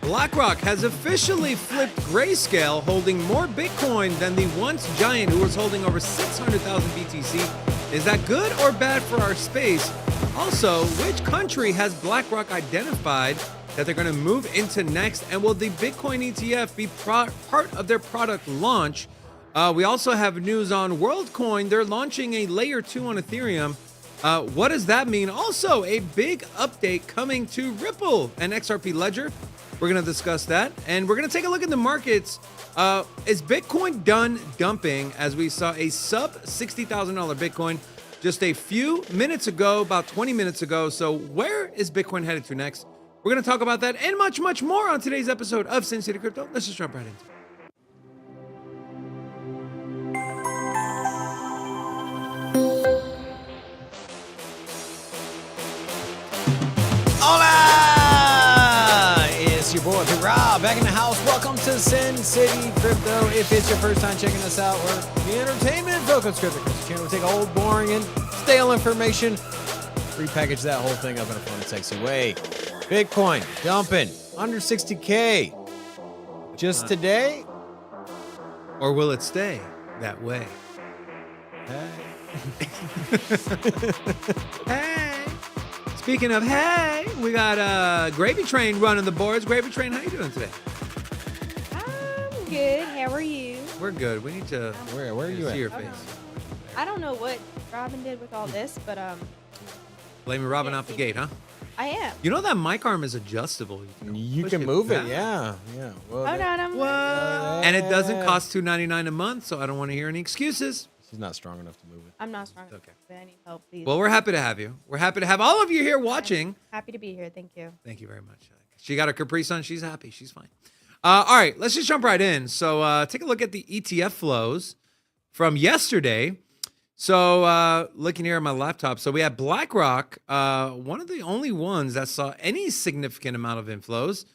Blackrock has officially flipped Grayscale, holding more Bitcoin than the once giant who was holding over 600,000 BTC. Is that good or bad for our space? Also, which country has Blackrock identified that they're going to move into next? And will the Bitcoin ETF be part of their product launch? We also have news on Worldcoin. They're launching a layer 2 on Ethereum. What does that mean? Also, a big update coming to Ripple and XRP Ledger. We're going to discuss that. And we're going to take a look at the markets. Is Bitcoin done dumping, as we saw a sub $60,000 Bitcoin just a few minutes ago, about 20 minutes ago? So where is Bitcoin headed to next? We're going to talk about that and much, much more on today's episode of Sin City Crypto. Let's just jump right into it. Hola! It's your boy, Big Rob, back in the house. Welcome to Sin City Crypto. If it's your first time checking us out, we're the entertainment-focused cryptocurrency channel. We take old, boring, and stale information, repackage that whole thing up in a fun and sexy way. Bitcoin dumping under 60K. Just today? Or will it stay that way? Hey. Hey! Speaking of hey, we got Gravy Train running the boards. Gravy Train, how you doing today? I'm good. How are you? We're good. We need to Where are you see at? your Okay. face. I don't know what Robin did with all this, but Blaming Robin Yeah, out the see. gate, huh? I am. You know that mic arm is adjustable. You push can move it, back. yeah. Well, Hold on, I'm What? And it doesn't cost $2.99 a month, so I don't want to hear any excuses. She's not strong enough to move it. I'm not strong. Okay. But I need help, please. Well, we're happy to have you. We're happy to have all of you here watching. Happy to be here. Thank you. Thank you very much. She got her Capri Sun. She's happy. She's fine. All right, let's just jump right in. So take a look at the ETF flows from yesterday. So looking here at my laptop, so we had Blackrock, one of the only ones that saw any significant amount of inflows.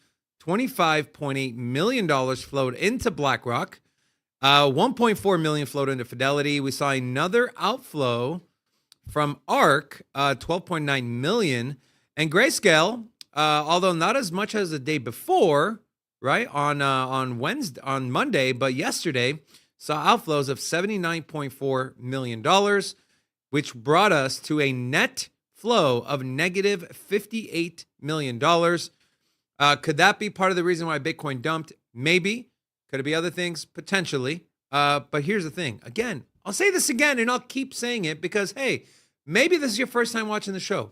$25.8 million flowed into Blackrock. 1.4 million flowed into Fidelity. We saw another outflow from ARK, 12.9 million. And Grayscale, although not as much as the day before, right, on Monday, but yesterday, saw outflows of $79.4 million, which brought us to a net flow of negative $58 million. Could that be part of the reason why Bitcoin dumped? Maybe. Could it be other things? Potentially. But here's the thing. Again, I'll say this again, and I'll keep saying it because, hey, maybe this is your first time watching the show.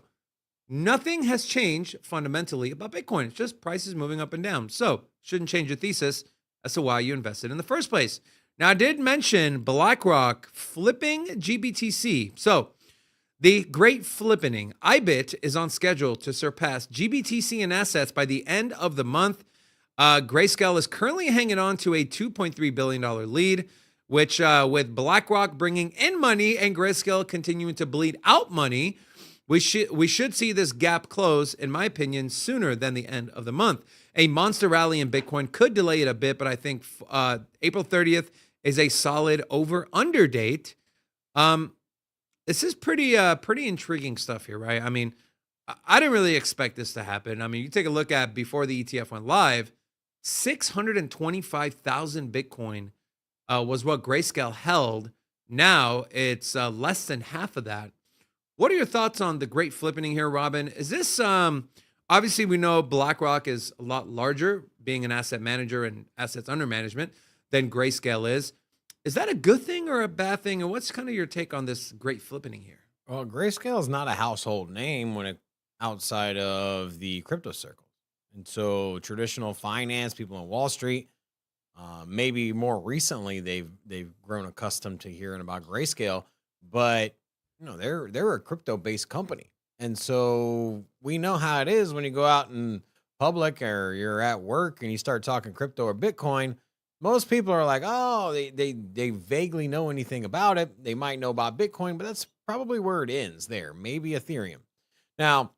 Nothing has changed fundamentally about Bitcoin. It's just prices moving up and down. So shouldn't change your thesis as to why you invested in the first place. Now, I did mention Blackrock flipping GBTC. So the great flippening, IBIT, is on schedule to surpass GBTC in assets by the end of the month. Grayscale is currently hanging on to a $2.3 billion lead, which with Blackrock bringing in money and Grayscale continuing to bleed out money, we should see this gap close, in my opinion, sooner than the end of the month. A monster rally in Bitcoin could delay it a bit, but I think April 30th is a solid over-under date. This is pretty intriguing stuff here, right? I mean, I didn't really expect this to happen. I mean, you take a look at before the ETF went live, 625,000 Bitcoin was what Grayscale held. Now it's less than half of that. What are your thoughts on the great flippening here, Robin? Is this obviously we know BlackRock is a lot larger, being an asset manager and assets under management than Grayscale is. Is that a good thing or a bad thing? And what's kind of your take on this great flippening here? Well, Grayscale is not a household name outside of the crypto circle. And so traditional finance, people on Wall Street, maybe more recently, they've grown accustomed to hearing about Grayscale, but they're a crypto-based company. And so we know how it is when you go out in public or you're at work and you start talking crypto or Bitcoin. Most people are like, oh, they vaguely know anything about it. They might know about Bitcoin, but that's probably where it ends there. Maybe Ethereum. Now,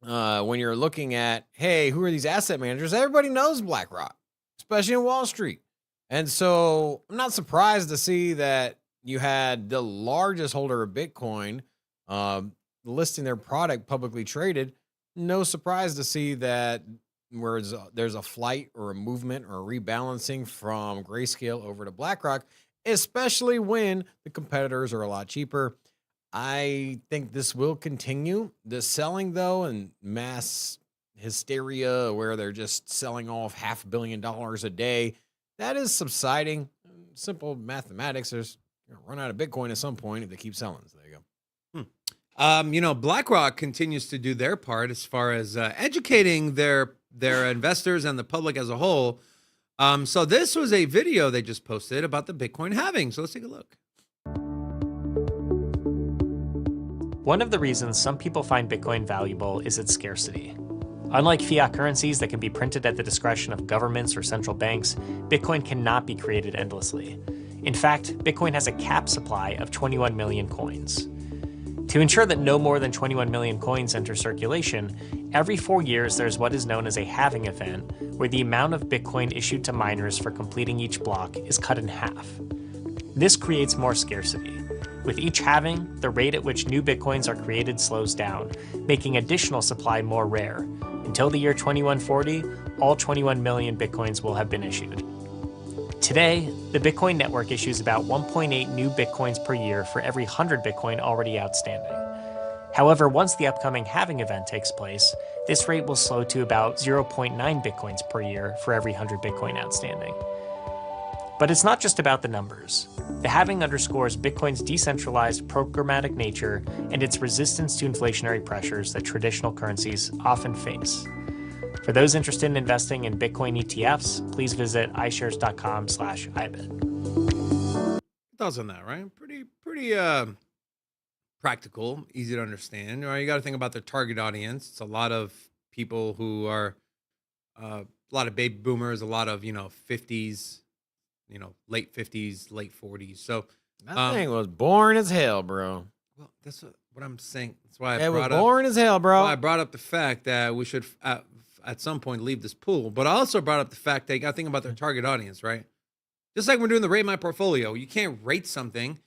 when you're looking at, hey, who are these asset managers? Everybody knows BlackRock, especially in Wall Street. And so I'm not surprised to see that you had the largest holder of Bitcoin listing their product publicly traded. No surprise to see that where there's a flight or a movement or a rebalancing from Grayscale over to Blackrock, especially when the competitors are a lot cheaper. I think this will continue. The selling, though, and mass hysteria where they're just selling off $500 million a day, that is subsiding. Simple mathematics. There's run out of Bitcoin at some point if they keep selling. So there you go. BlackRock continues to do their part as far as educating their investors and the public as a whole. So this was a video they just posted about the Bitcoin halving. So let's take a look. One of the reasons some people find Bitcoin valuable is its scarcity. Unlike fiat currencies that can be printed at the discretion of governments or central banks, Bitcoin cannot be created endlessly. In fact, Bitcoin has a cap supply of 21 million coins. To ensure that no more than 21 million coins enter circulation, every 4 years there's what is known as a halving event, where the amount of Bitcoin issued to miners for completing each block is cut in half. This creates more scarcity. With each halving, the rate at which new Bitcoins are created slows down, making additional supply more rare. Until the year 2140, all 21 million Bitcoins will have been issued. Today, the Bitcoin network issues about 1.8 new Bitcoins per year for every 100 Bitcoin already outstanding. However, once the upcoming halving event takes place, this rate will slow to about 0.9 Bitcoins per year for every 100 Bitcoin outstanding. But it's not just about the numbers. The halving underscores Bitcoin's decentralized programmatic nature and its resistance to inflationary pressures that traditional currencies often face. For those interested in investing in Bitcoin ETFs, please visit iShares.com/IBIT. Thoughts on that, right? Pretty practical, easy to understand. Right? You got to think about their target audience. It's a lot of people who are a lot of baby boomers, a lot of 50s, late 50s, late 40s. So That thing was boring as hell, bro. well, that's what I'm saying. That's why It was boring as hell, That's bro. why I brought up the fact that we should at some point leave this pool. But I also brought up the fact that you got to think about their target audience, right? Just like we're doing the rate my portfolio, you can't rate something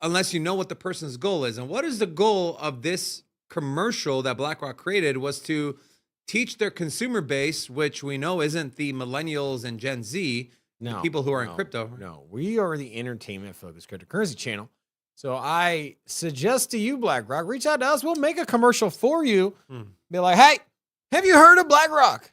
unless you know what the person's goal is. And what is the goal of this commercial that BlackRock created was to teach their consumer base, which we know isn't the millennials and Gen Z, the people who are in crypto. No, we are the entertainment-focused cryptocurrency channel. So I suggest to you, BlackRock, reach out to us. We'll make a commercial for you. Be like, hey, have you heard of BlackRock?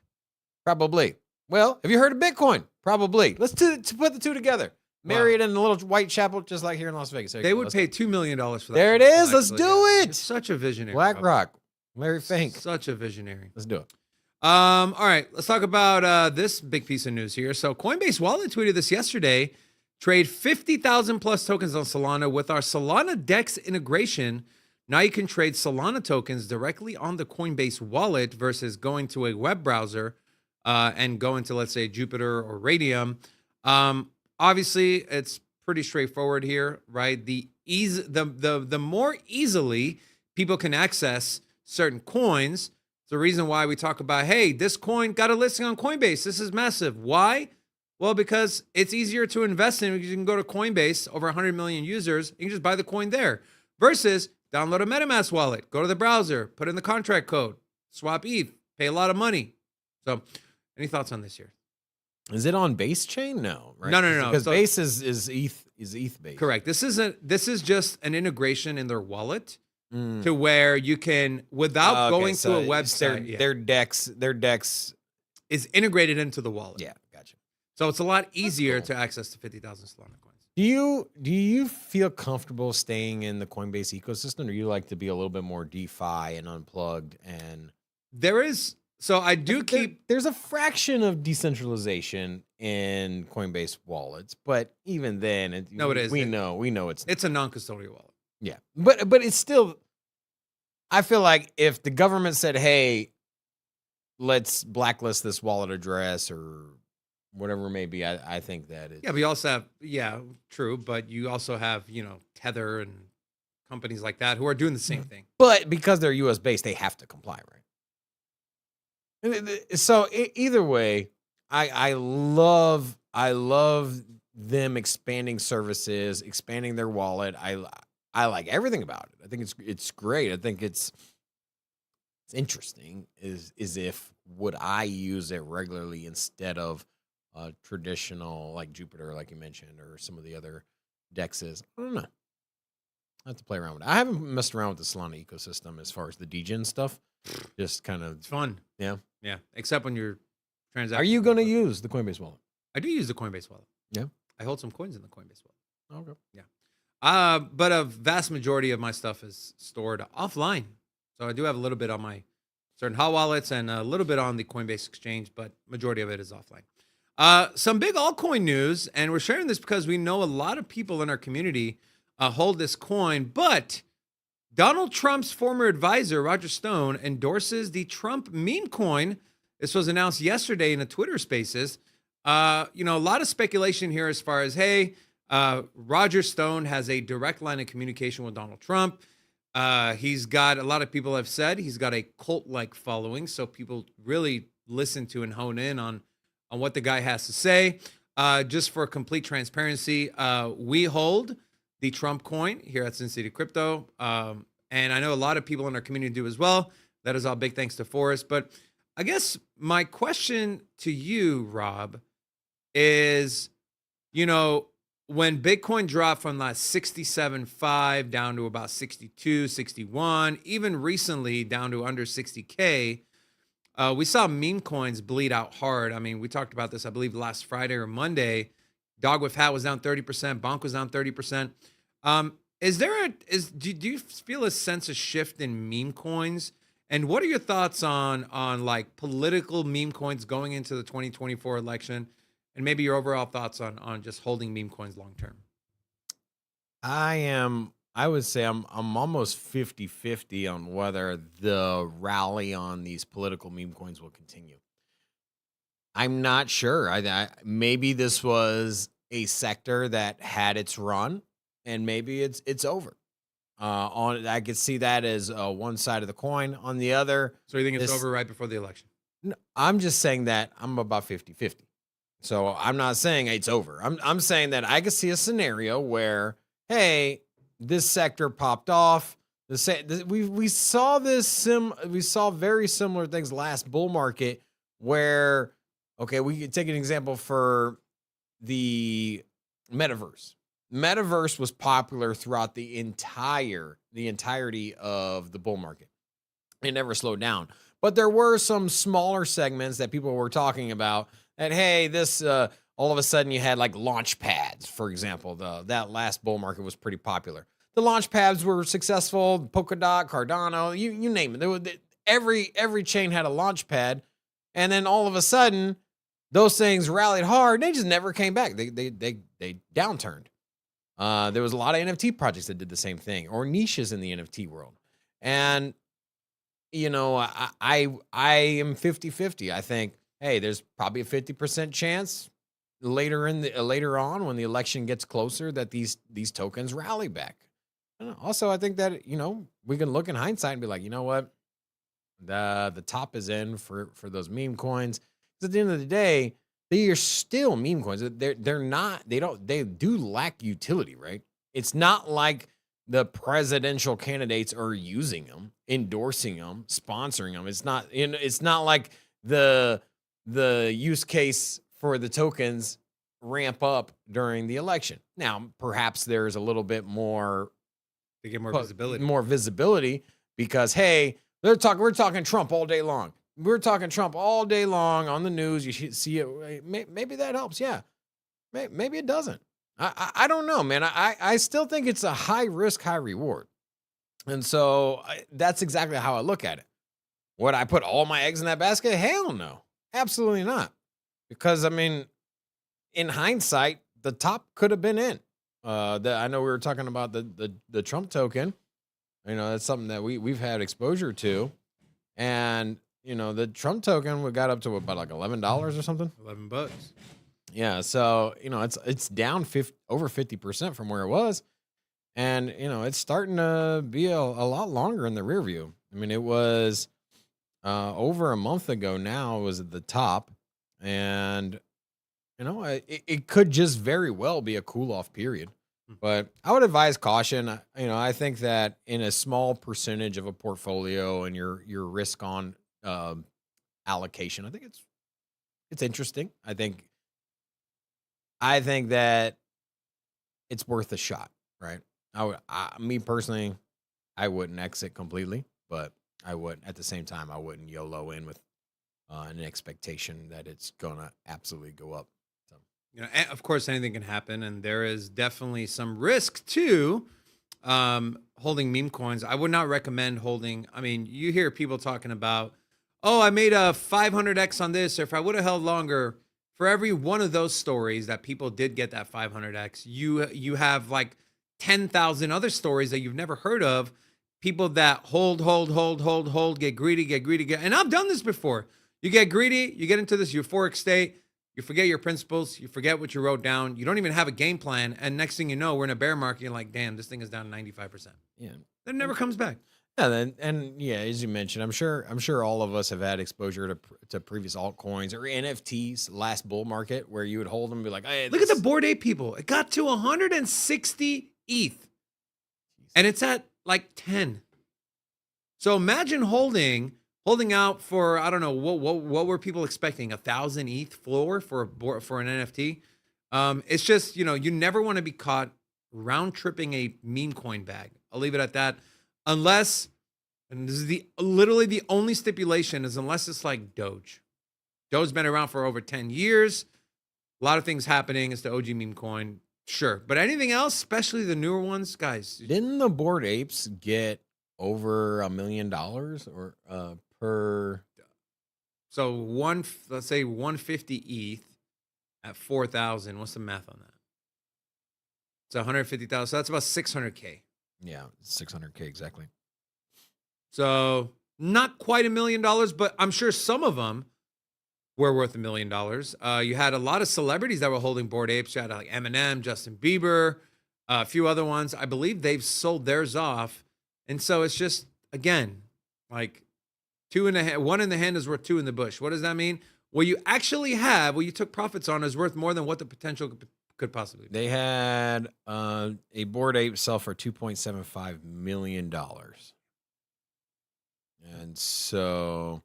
Probably. Well, have you heard of Bitcoin? Probably. Let's put the two together. Marry it in a little white chapel, just like here in Las Vegas. They would pay $2 million for that. There it is. Let's do it. It's such a visionary. BlackRock. Larry Fink. Such a visionary. Let's do it. All right, let's talk about this big piece of news here. So Coinbase Wallet tweeted this yesterday. Trade 50,000 plus tokens on Solana with our Solana DEX integration. Now you can trade Solana tokens directly on the Coinbase Wallet versus going to a web browser and going to, let's say, Jupiter or Radium. Obviously, it's pretty straightforward here, right? The more easily people can access certain coins, it's the reason why we talk about, hey, this coin got a listing on Coinbase. This is massive. Why? Well, because it's easier to invest in. You can go to Coinbase, over 100 million users. You can just buy the coin there. Versus download a MetaMask wallet, go to the browser, put in the contract code, swap ETH, pay a lot of money. So, any thoughts on this here? Is it on Base chain? No, right? No. Because So- Base is ETH based. Correct. This is just an integration in their wallet to where you can, without going to a website, Their DEX is integrated into the wallet. Yeah, gotcha. So it's a lot easier cool. to access the 50,000 Solana coins. Do you feel comfortable staying in the Coinbase ecosystem, or you like to be a little bit more DeFi and unplugged? And There's a fraction of decentralization in Coinbase wallets, but even then, it is. We know it's a non-custodial wallet. Yeah, but it's still. I feel like if the government said, "Hey, let's blacklist this wallet address," or whatever it may be, I think that is. Yeah, but you also have, true, but you also have, Tether and companies like that who are doing the same thing. But because they're U.S. based, they have to comply, right? So either way, I love them expanding services, expanding their wallet. I like everything about it. I think it's great. I think it's interesting is if would I use it regularly instead of traditional like Jupiter, like you mentioned, or some of the other dexes? I don't know. I have to play around with it. I haven't messed around with the Solana ecosystem as far as the degen stuff. Just kind of It's fun. yeah. Yeah. Except when you're transacting. Are you going to use the Coinbase wallet? I do use the Coinbase wallet. Yeah. I hold some coins in the Coinbase wallet. Okay. But a vast majority of my stuff is stored offline. So I do have a little bit on my certain hot wallets and a little bit on the Coinbase exchange, but majority of it is offline. Some big altcoin news, and we're sharing this because we know a lot of people in our community hold this coin, but Donald Trump's former advisor, Roger Stone, endorses the Trump meme coin. This was announced yesterday in a Twitter Spaces. A lot of speculation here as far as, hey, Roger Stone has a direct line of communication with Donald Trump. He's got, a lot of people have said, he's got a cult-like following, so people really listen to and hone in on what the guy has to say. Just for complete transparency, we hold the Trump coin here at Sin City Crypto. And I know a lot of people in our community do as well. That is all big thanks to Forrest. But I guess my question to you, Rob, is, when Bitcoin dropped from like 67.5 down to about 62, 61, even recently down to under 60K, we saw meme coins bleed out hard. I mean, we talked about this, I believe, last Friday or Monday. Dog with Hat was down 30%. Bonk was down 30%. Do you feel a sense of shift in meme coins? And what are your thoughts on like political meme coins going into the 2024 election? And maybe your overall thoughts on just holding meme coins long term? I would say I'm almost 50-50 on whether the rally on these political meme coins will continue. I'm not sure. I maybe this was a sector that had its run, and maybe it's over. I could see that as one side of the coin. On the other, So you think it's over right before the election? no, I'm just saying that I'm about 50-50. So I'm not saying it's over. I'm saying that I could see a scenario where, hey, this sector popped off. We saw we saw very similar things last bull market where, okay, we could take an example for the metaverse. Metaverse was popular throughout the entirety of the bull market. It never slowed down. But there were some smaller segments that people were talking about that, hey, this all of a sudden you had like launch pads, for example. That last bull market was pretty popular. The launch pads were successful. Polkadot, Cardano, you name it. Every chain had a launch pad, and then all of a sudden those things rallied hard. They just never came back. They downturned. There was a lot of NFT projects that did the same thing, or niches in the NFT world. And I am 50-50. I think, hey, there's probably a 50% chance later on when the election gets closer that these tokens rally back. And also, I think that we can look in hindsight and be like, you know what, the top is in for those meme coins. Because at the end of the day, they are still meme coins. They do lack utility, right? It's not like the presidential candidates are using them, endorsing them, sponsoring them. It's not like the use case for the tokens ramp up during the election. Now, perhaps there's a little bit more, They get more visibility. more visibility because, hey, we're talking Trump all day long. We're talking Trump all day long on the news. You should see it. Maybe that helps. Yeah. Maybe it doesn't. I don't know, man. I still think it's a high risk, high reward. And so that's exactly how I look at it. Would I put all my eggs in that basket? Hell no. Absolutely not. Because, I mean, in hindsight, the top could have been in. I know we were talking about the Trump token. That's something that we've had exposure to. And, the Trump token got up to about like $11 or something. $11. Yeah. So, it's down over 50% from where it was. And, it's starting to be a lot longer in the rear view. I mean, it was over a month ago now, it was at the top. And, it could just very well be a cool off period. But I would advise caution. I think that in a small percentage of a portfolio and your risk on allocation. I think it's interesting. I think that it's worth a shot, right? Me personally, I wouldn't exit completely, but I would at the same time I wouldn't YOLO in with an expectation that it's gonna absolutely go up. So Of course, anything can happen, and there is definitely some risk to holding meme coins. I would not recommend holding. I mean, you hear people talking about, oh, I made a 500x on this, or if I would have held longer. For every one of those stories that people did get that 500x, you have like 10,000 other stories that you've never heard of. People that hold, get greedy. And I've done this before. You get greedy, you get into this euphoric state, you forget your principles, you forget what you wrote down, you don't even have a game plan, and next thing you know, we're in a bear market, you're like, damn, this thing is down 95%. yeah, Then it never comes back. yeah, as you mentioned, I'm sure all of us have had exposure to previous altcoins or NFTs last bull market where you would hold them and be like, hey, Look at the Bored Ape people. It got to 160 ETH, and it's at like 10. So imagine holding out for, I don't know, what were people expecting? 1,000 ETH floor for an NFT? It's just, you never want to be caught round tripping a meme coin bag. I'll leave it at that. Unless, and this is literally the only stipulation, is unless it's like Doge. Doge's been around for over 10 years. A lot of things happening. It's the OG meme coin. Sure. But anything else, especially the newer ones, guys. Didn't the Bored Apes get over $1 million or per? So let's say 150 ETH at 4,000. What's the math on that? It's 150,000. So that's about 600K. Yeah, 600K exactly. So not quite $1 million, but I'm sure some of them were worth $1 million. You had a lot of celebrities that were holding Bored Apes. You had like Eminem, Justin Bieber, a few other ones. I believe they've sold theirs off. And so it's just, again, like one in the hand is worth two in the bush. What does that mean? What you actually have, what you took profits on, is worth more than what the potential could possibly be. They had a Bored Ape sell for $2.75 million. And so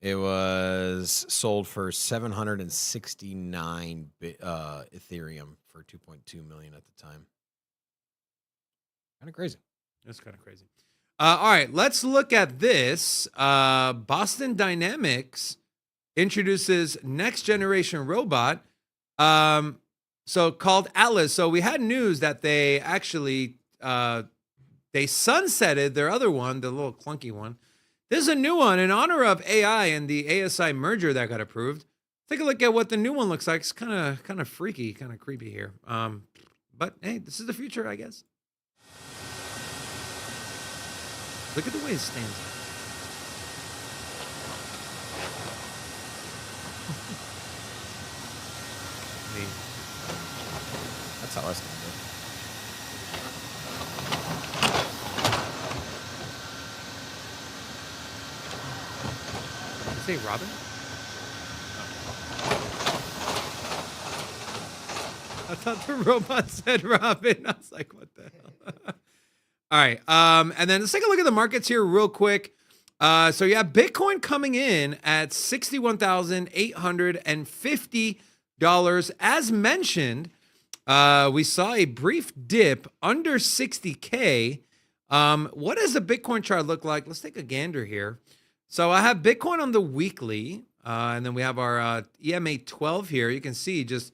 it was sold for 769 Ethereum for 2.2 million at the time. Kind of crazy. That's kind of crazy. All right, let's look at this. Boston Dynamics introduces next generation robot, so called Atlas. So we had news that they actually they sunsetted their other one, the little clunky one. This is a new one in honor of AI and the ASI merger that got approved. Take a look at what the new one looks like. It's kind of freaky, kind of creepy here. But hey, this is the future, I guess. Look at the way it stands out. I mean, That's how I stand it. did you say Robin? I thought the robot said Robin. I was like, what the hell? All right. And then let's take a look at the markets here real quick. So you have Bitcoin coming in at $61,850. As mentioned, we saw a brief dip under 60K. What does the Bitcoin chart look like? Let's take a gander here. So I have Bitcoin on the weekly, and then we have our EMA 12 here. You can see just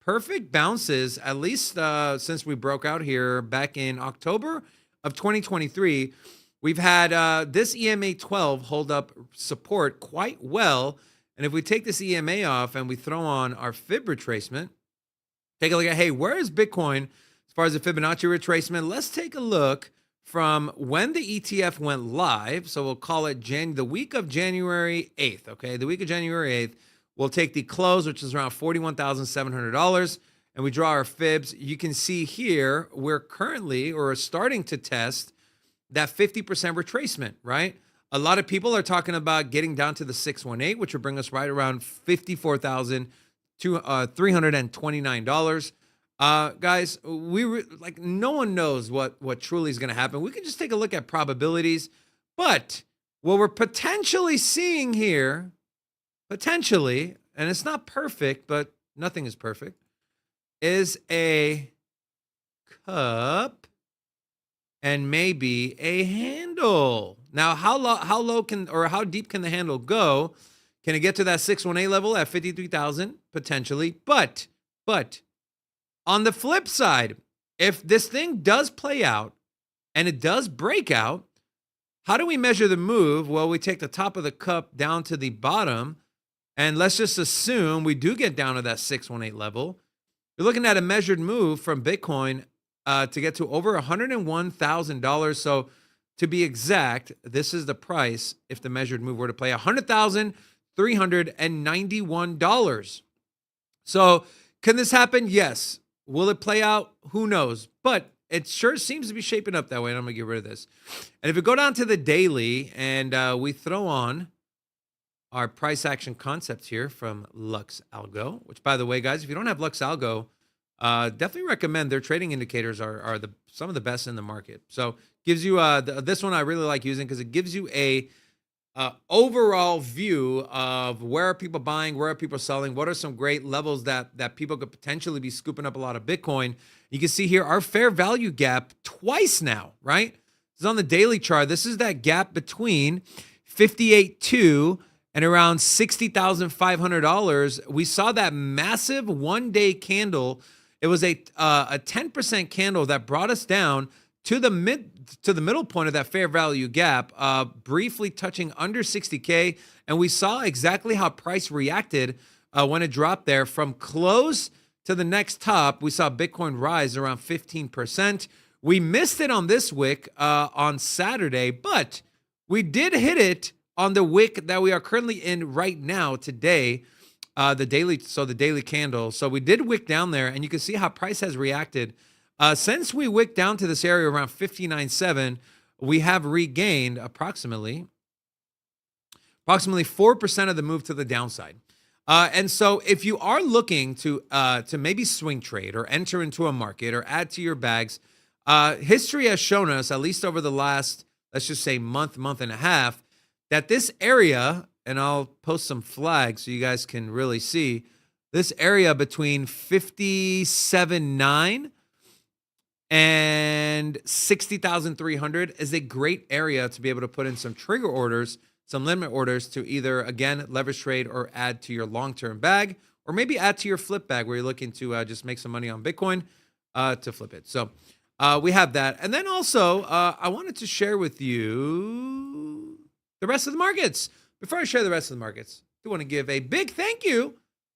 perfect bounces, at least since we broke out here back in October of 2023. We've had this EMA 12 hold up support quite well. And if we take this EMA off and we throw on our Fib retracement, take a look at, hey, where is Bitcoin as far as the Fibonacci retracement? Let's take a look from when the ETF went live. So we'll call it the week of January 8th, okay? The week of January 8th, we'll take the close, which is around $41,700, and we draw our fibs. You can see here, we're currently or starting to test that 50% retracement, right? A lot of people are talking about getting down to the 618, which will bring us right around $54,329. Guys, like no one knows what truly is going to happen. We can just take a look at probabilities, but what we're potentially seeing here, potentially, and it's not perfect, but nothing is perfect, is a cup and maybe a handle. Now, how low can, or how deep can the handle go? Can it get to that 618 level at 53,000? Potentially. But on the flip side, if this thing does play out and it does break out, how do we measure the move? Well, we take the top of the cup down to the bottom, and let's just assume we do get down to that 618 level. You're looking at a measured move from Bitcoin to get to over $101,000. So to be exact, this is the price if the measured move were to play $100,391. So can this happen? Yes. Will it play out? Who knows? But it sure seems to be shaping up that way, and I'm going to get rid of this. And if we go down to the daily and we throw on our price action concepts here from Lux Algo, which, by the way, guys, if you don't have Lux Algo, definitely recommend. Their trading indicators are some of the best in the market. So gives you this one I really like using because it gives you a overall view of where are people buying, where are people selling, what are some great levels that people could potentially be scooping up a lot of Bitcoin. You can see here our fair value gap twice now, right? It's on the daily chart. This is that gap between 58.2 and around $60,500. We saw that massive one-day candle. It was a 10% candle that brought us down to the middle point of that fair value gap, briefly touching under 60K. And we saw exactly how price reacted when it dropped there from close to the next top. We saw Bitcoin rise around 15%. We missed it on this wick on Saturday, but we did hit it on the wick that we are currently in right now today, the daily candle. So we did wick down there, and you can see how price has reacted. Since we wicked down to this area around 59.7, we have regained approximately 4% of the move to the downside. And so if you are looking to maybe swing trade or enter into a market or add to your bags, history has shown us, at least over the last, let's just say month and a half, that this area, and I'll post some flags so you guys can really see, this area between 57.9 and 60,300 is a great area to be able to put in some trigger orders, some limit orders to either, again, leverage trade or add to your long-term bag, or maybe add to your flip bag where you're looking to just make some money on Bitcoin to flip it. So we have that. And then also, I wanted to share with you the rest of the markets. Before I share the rest of the markets, I do want to give a big thank you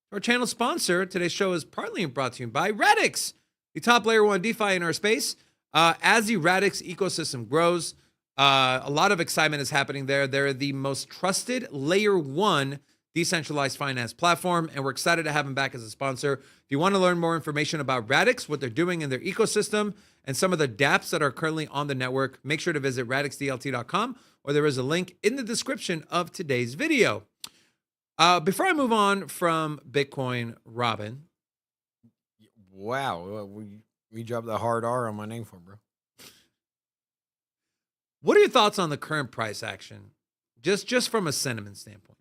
to our channel sponsor. Today's show is partly brought to you by Radx, the top layer one DeFi in our space. As the Radx ecosystem grows, a lot of excitement is happening there. They're the most trusted layer one decentralized finance platform, and we're excited to have them back as a sponsor. If you want to learn more information about Radx, what they're doing in their ecosystem, and some of the dApps that are currently on the network, make sure to visit radxdlt.com, or there is a link in the description of today's video. Before I move on from Bitcoin, Robin. Wow, we dropped the hard R on my name for him, bro. What are your thoughts on the current price action, just from a sentiment standpoint?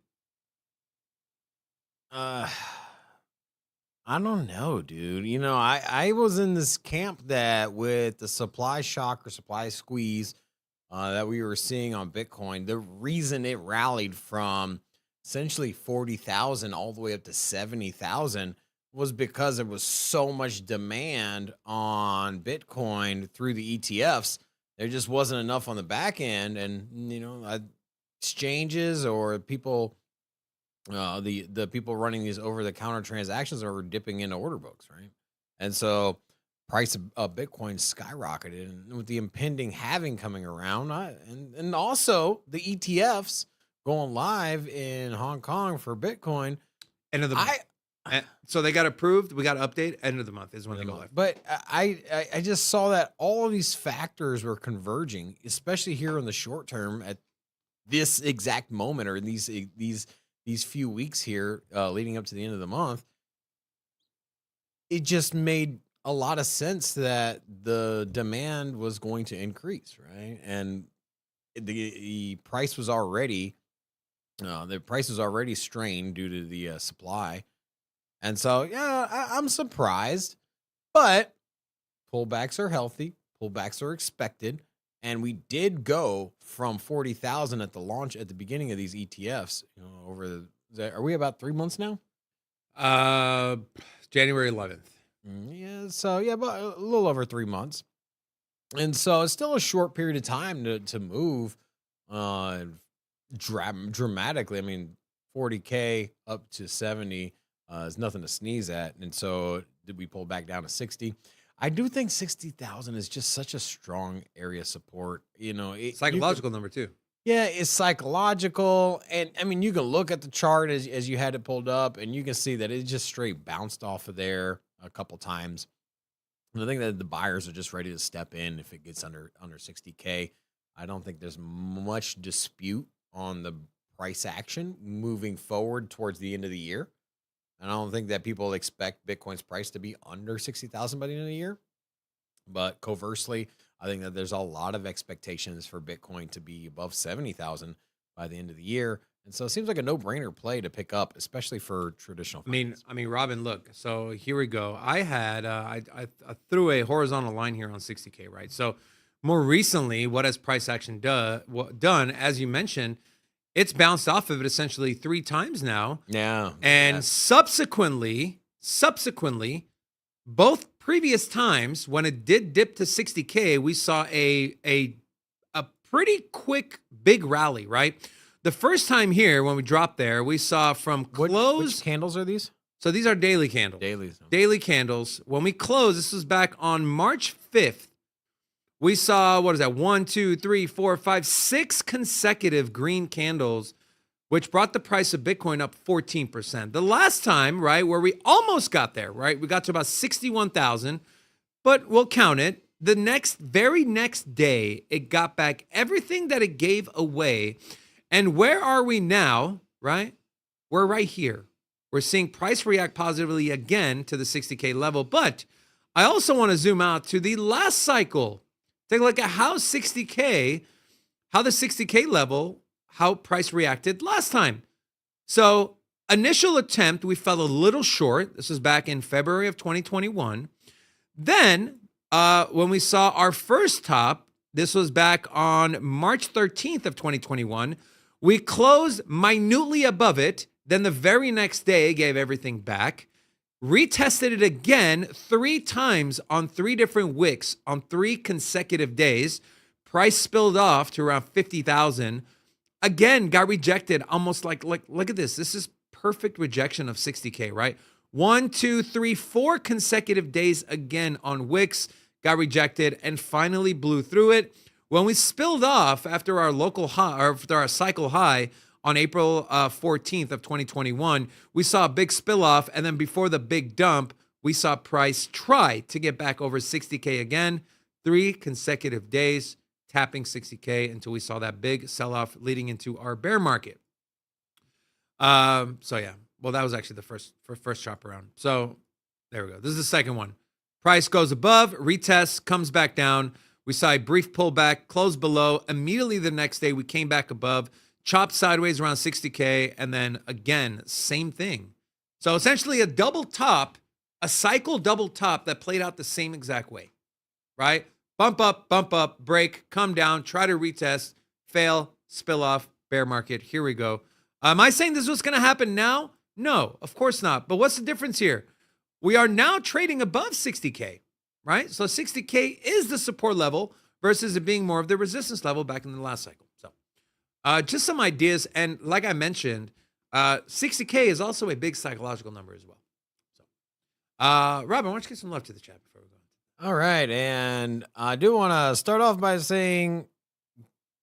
I don't know, dude. You know, I was in this camp that with the supply shock or supply squeeze that we were seeing on Bitcoin, the reason it rallied from essentially 40,000 all the way up to 70,000 was because there was so much demand on Bitcoin through the ETFs. There just wasn't enough on the back end, and you know, exchanges or people, the people running these over-the-counter transactions are dipping into order books, right? And so price of Bitcoin skyrocketed, and with the impending halving coming around, and also the ETFs going live in Hong Kong for Bitcoin. End of the month. So they got approved. We got an update. End of the month is when they go live. But I just saw that all of these factors were converging, especially here in the short term at this exact moment, or in these few weeks here leading up to the end of the month. It just made a lot of sense that the demand was going to increase, right? And the price was already strained due to the supply. And so, yeah, I'm surprised, but pullbacks are healthy. Pullbacks are expected. And we did go from 40,000 at the launch at the beginning of these ETFs, are we about 3 months now? January 11th. Yeah. So yeah, about a little over 3 months. And so it's still a short period of time to move dramatically. I mean, 40K up to 70 is nothing to sneeze at. And so did we pull back down to 60? I do think 60,000 is just such a strong area of support. Psychological number two. Yeah, it's psychological. And I mean, you can look at the chart as you had it pulled up, and you can see that it just straight bounced off of there a couple times. And I think that the buyers are just ready to step in if it gets under 60K. I don't think there's much dispute on the price action moving forward towards the end of the year. And I don't think that people expect Bitcoin's price to be under 60,000 by the end of the year. But conversely, I think that there's a lot of expectations for Bitcoin to be above 70,000 by the end of the year. And so it seems like a no-brainer play to pick up, especially for traditional finance. I mean, Robin, look. So here we go. I had I threw a horizontal line here on 60K, right? So more recently, what has price action done? As you mentioned, it's bounced off of it essentially 3 times now. Yeah. And subsequently, both previous times when it did dip to 60K, we saw a pretty quick big rally, right? The first time here when we dropped there, we saw from close. Which candles are these? So these are daily candles. Daily candles. When we closed, this was back on March 5th. We saw, 1, 2, 3, 4, 5, 6 consecutive green candles, which brought the price of Bitcoin up 14%. The last time, right, where we almost got there, right, we got to about 61,000, but we'll count it. The very next day, it got back everything that it gave away. And where are we now, right? We're right here. We're seeing price react positively again to the 60K level. But I also want to zoom out to the last cycle. Take a look at how the 60K level, how price reacted last time. So initial attempt, we fell a little short. This was back in February of 2021. Then when we saw our first top, this was back on March 13th of 2021. We closed minutely above it. Then the very next day gave everything back. Retested it again 3 times on 3 different wicks on 3 consecutive days. Price spilled off to around 50,000. Again, got rejected almost like look at this. This is perfect rejection of 60K, right? 1, 2, 3, 4 consecutive days again on wicks, got rejected, and finally blew through it. When we spilled off after our local high, or after our cycle high, on April 14th of 2021, we saw a big spill off. And then before the big dump, we saw price try to get back over 60K again. 3 consecutive days tapping 60K until we saw that big sell-off leading into our bear market. So yeah, well, that was actually the first chop around. So there we go. This is the second one. Price goes above, retests, comes back down. We saw a brief pullback, closed below. Immediately the next day, we came back above, chopped sideways around 60K, and then again, same thing. So essentially a double top, a cycle double top that played out the same exact way, right? Bump up, break, come down, try to retest, fail, spill off, bear market. Here we go. Am I saying this is what's going to happen now? No, of course not. But what's the difference here? We are now trading above 60K, right? So 60K is the support level versus it being more of the resistance level back in the last cycle. So just some ideas. And like I mentioned, 60K is also a big psychological number as well. So, Robin, why don't you get some love to the chat before we go on? All right. And I do want to start off by saying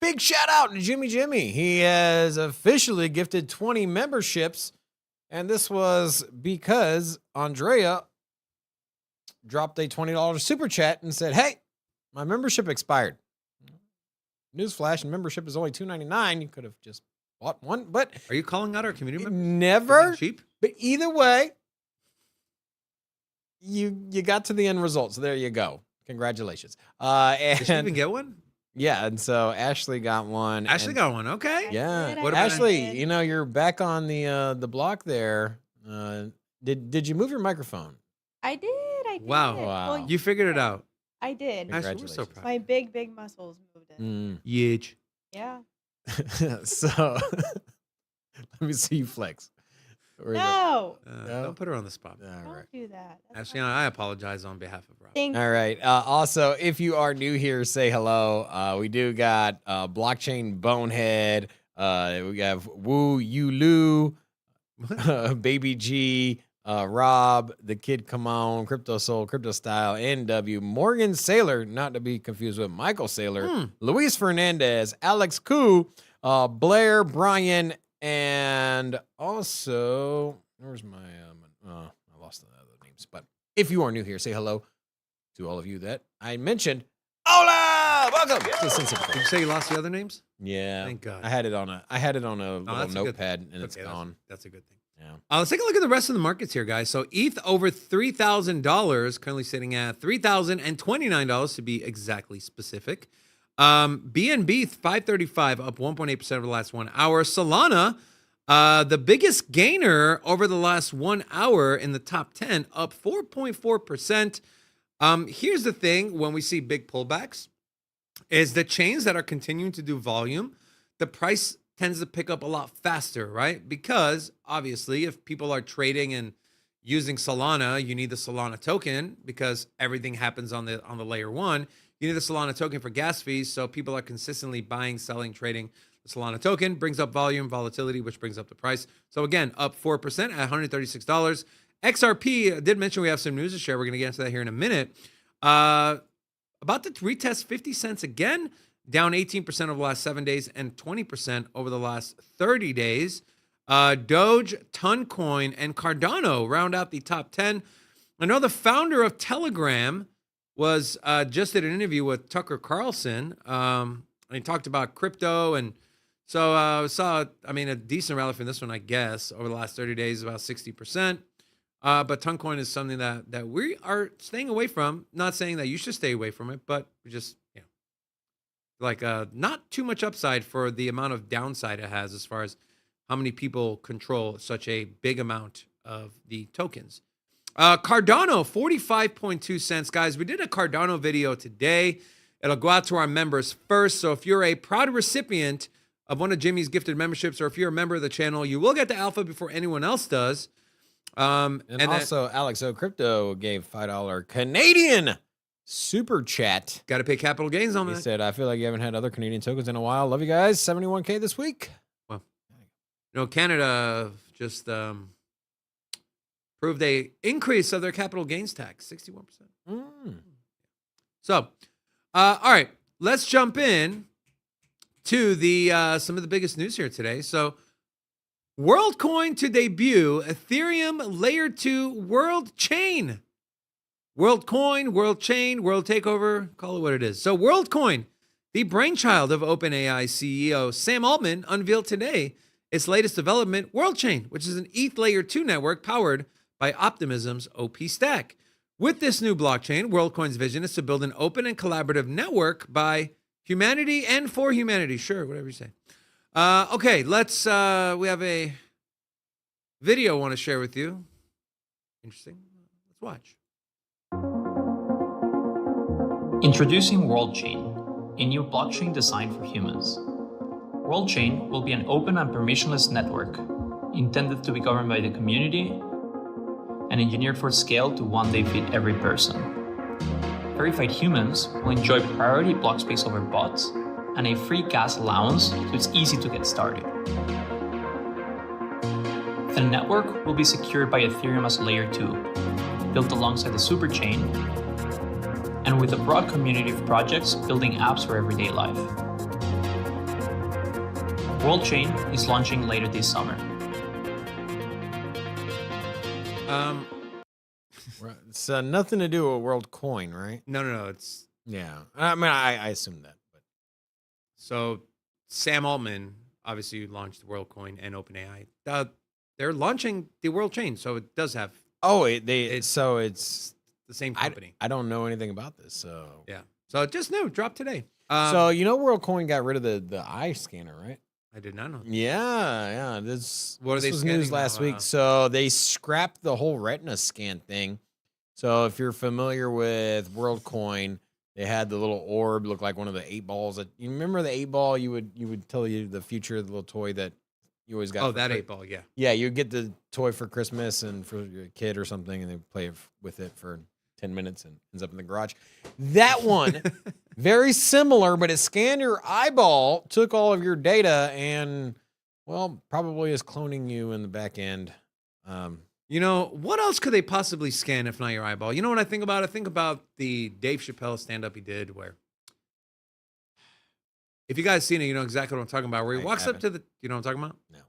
big shout out to Jimmy. He has officially gifted 20 memberships. And this was because Andrea dropped a $20 super chat and said, hey, my membership expired. Newsflash, and membership is only $2.99. You could have just bought one, but are you calling out our community members? Never. Cheap? But either way, you got to the end result. So there you go. Congratulations. Did she even get one? Yeah, and so Ashley got one. Ashley and- got one. Okay. Yeah, did, What about Ashley, did. you know you're back on the block there. Did you move your microphone? I did. I did. Wow. Wow. Well, You figured it out. I did. Ashley, we're so Congratulations. proud. My big muscles moved in. Huge. Yeah. So let me see you flex. Where is it? No. No? Don't put her on the spot. All Don't right. do that. That's Ashley, not- I apologize on behalf of Rob. Thank All right. Also, if you are new here, say hello. We do got Blockchain Bonehead. We have Woo Yulu, Baby G, Rob, the Kid Come On, Crypto Soul, Crypto Style, NW, Morgan Saylor, not to be confused with Michael Saylor, Luis Fernandez, Alex Koo, Blair, Brian, and also where's my I lost the other names. But if you are new here, say hello to all of you that I mentioned. Hola! Welcome to Sensitive. Did you say you lost the other names? Yeah. Thank God. I had it on a little that's a good- notepad and it's Okay, gone. That's a good thing. Yeah. Let's take a look at the rest of the markets here, guys. So ETH over $3,000, currently sitting at $3,029 to be exactly specific. BNB 535 up 1.8% over the last 1 hour. Solana, the biggest gainer over the last 1 hour in the top 10, up 4.4%. Here's the thing: when we see big pullbacks, is the chains that are continuing to do volume, the price tends to pick up a lot faster, right? Because obviously, if people are trading and using Solana, you need the Solana token because everything happens on the layer one. You need the Solana token for gas fees, so people are consistently buying, selling, trading the Solana token. Brings up volume, volatility, which brings up the price. So again, up 4% at $136. XRP, I did mention we have some news to share. We're going to get into that here in a minute. About to retest 50 cents again, down 18% over the last 7 days and 20% over the last 30 days. Doge, Toncoin, and Cardano round out the top 10. I know the founder of Telegram was just did an interview with Tucker Carlson. And he talked about crypto. And so saw, a decent rally from this one, I guess, over the last 30 days, about 60%. But Toncoin is something that we are staying away from. Not saying that you should stay away from it, but we just, not too much upside for the amount of downside it has as far as how many people control such a big amount of the tokens. Cardano, 45.2 cents. Guys, we did a Cardano video today. It'll go out to our members first. So if you're a proud recipient of one of Jimmy's gifted memberships, or if you're a member of the channel, you will get the alpha before anyone else does. And also, Alex O Crypto gave $5 Canadian super chat. Got to pay capital gains on He that. said, I feel like you haven't had other Canadian tokens in a while. Love you guys. 71K this week. Canada just proved a increase of their capital gains tax, 61%. So, all right, let's jump in to the some of the biggest news here today. So, Worldcoin to debut Ethereum Layer 2 Worldchain. Worldcoin, Worldchain, World Takeover, call it what it is. So, Worldcoin, the brainchild of OpenAI CEO Sam Altman, unveiled today its latest development, Worldchain, which is an ETH Layer 2 network powered by Optimism's OP stack. With this new blockchain, Worldcoin's vision is to build an open and collaborative network by humanity and for humanity. Sure, whatever you say. Okay, let's, we have a video I want to share with you. Interesting. Let's watch. Introducing Worldchain, a new blockchain designed for humans. Worldchain will be an open and permissionless network intended to be governed by the community and engineered for scale to one day fit every person. Verified humans will enjoy priority block space over bots and a free gas allowance so it's easy to get started. The network will be secured by Ethereum as Layer 2, built alongside the superchain, and with a broad community of projects building apps for everyday life. Worldchain is launching later this summer. It's nothing to do with Worldcoin, right? No. It's Yeah. I mean, I assumed that. But so Sam Altman obviously launched Worldcoin and OpenAI. They're launching the Worldchain, so it does have it's the same company. I don't know anything about this, so Yeah. So just new, dropped today. So WorldCoin got rid of the eye scanner, right? I did not know. Yeah. This What are they was news scanning last now? week. So they scrapped the whole retina scan thing. So if you're familiar with WorldCoin, they had the little orb look like one of the 8 balls. That you remember the 8 ball? You would tell you the future of the little toy that you always got. Oh, that 8 ball, yeah. Yeah, you get the toy for Christmas and for your kid or something, and they play with it for 10 minutes and ends up in the garage. That one, very similar, but it scanned your eyeball, took all of your data, and, well, probably is cloning you in the back end. What else could they possibly scan if not your eyeball? You know what I think about? I think about the Dave Chappelle stand-up he did where, if you guys seen it, you know exactly what I'm talking about, where he I walks up haven't. to the, you know what I'm talking about? No.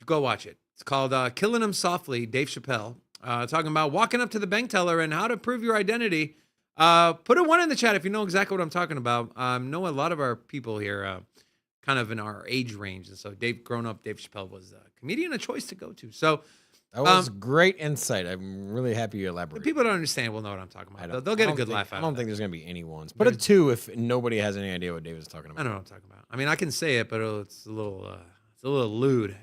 Go watch it. It's called Killing Him Softly, Dave Chappelle, talking about walking up to the bank teller and how to prove your identity. Put a 1 in the chat if you know exactly what I'm talking about. Know a lot of our people here kind of in our age range. And so growing up, Dave Chappelle was a comedian, a choice to go to. So That was great insight. I'm really happy you elaborated. people don't understand will know what I'm talking about. They'll get a good laugh out of it. I don't think there's going to be any ones. Put a 2 if nobody has any idea what David's talking about. I don't know what I'm talking about. I mean, I can say it, but it's a little lewd,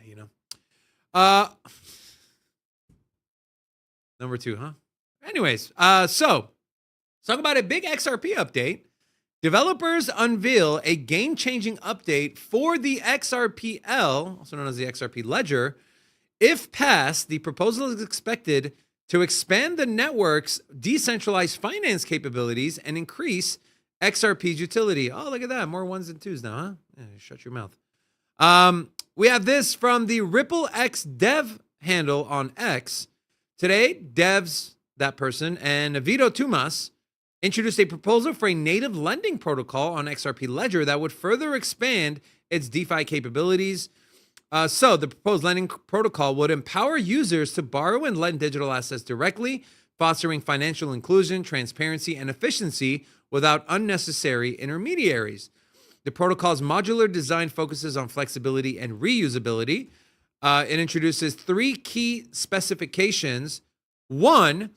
Number 2, huh? Anyways, so let's talk about a big XRP update. Developers unveil a game-changing update for the XRPL, also known as the XRP Ledger. If passed, the proposal is expected to expand the network's decentralized finance capabilities and increase XRP's utility. Oh, look at that. More 1s and 2s now, huh? Yeah, shut your mouth. We have this from the Ripple X dev handle on X. Today, devs, that person, and Vito Tumas introduced a proposal for a native lending protocol on XRP Ledger that would further expand its DeFi capabilities. So the proposed lending protocol would empower users to borrow and lend digital assets directly, fostering financial inclusion, transparency, and efficiency without unnecessary intermediaries. The protocol's modular design focuses on flexibility and reusability. It introduces 3 key specifications. 1,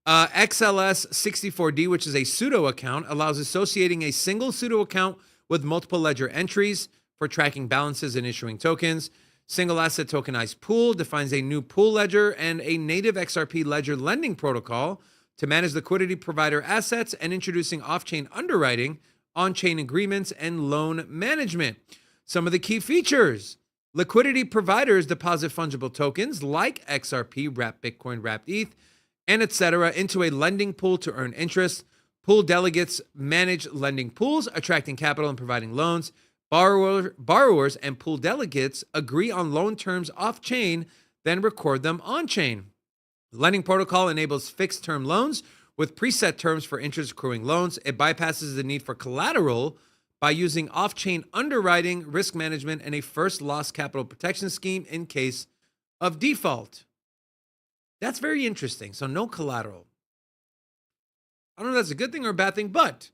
XLS64D, which is a pseudo account, allows associating a single pseudo account with multiple ledger entries for tracking balances and issuing tokens. Single asset tokenized pool defines a new pool ledger and a native XRP ledger lending protocol to manage liquidity provider assets and introducing off-chain underwriting, on-chain agreements, and loan management. Some of the key features: liquidity providers deposit fungible tokens like XRP, wrapped Bitcoin, wrapped ETH, and etc. into a lending pool to earn interest. Pool delegates manage lending pools, attracting capital and providing loans. Borrowers and pool delegates agree on loan terms off-chain, then record them on-chain. The lending protocol enables fixed-term loans with preset terms for interest accruing loans. It bypasses the need for collateral by using off-chain underwriting, risk management, and a first loss capital protection scheme in case of default. That's very interesting. So no collateral. I don't know if that's a good thing or a bad thing, but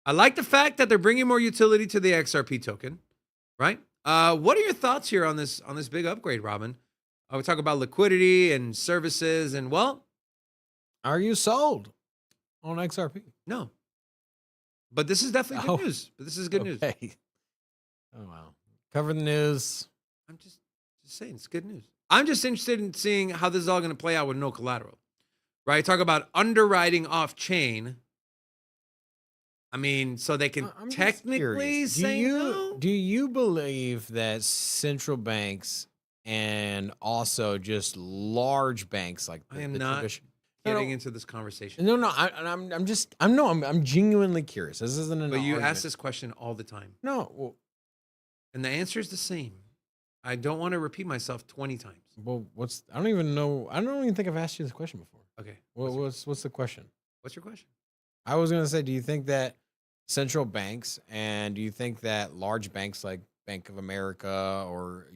I like the fact that they're bringing more utility to the XRP token, right? What are your thoughts here on this big upgrade, Robin? We talk about liquidity and services, and well, Are you sold on XRP? no. But this is definitely good news. But this is good news. Okay. Oh, wow. Cover the news. I'm just saying, it's good news. I'm just interested in seeing how this is all going to play out with no collateral, right? Talk about underwriting off chain. I mean, so they can I'm just technically curious. say no. Do you believe that central banks and also just large banks like I am not getting into this conversation. No, I'm genuinely curious. This isn't an But you argument. ask this question all the time. No, well, And the answer is the same. I don't want to repeat myself 20 times. I don't even know. I don't even think I've asked you this question before. Okay. What's the question? What's your question? I was going to say, do you think that central banks and do you think that large banks like Bank of America or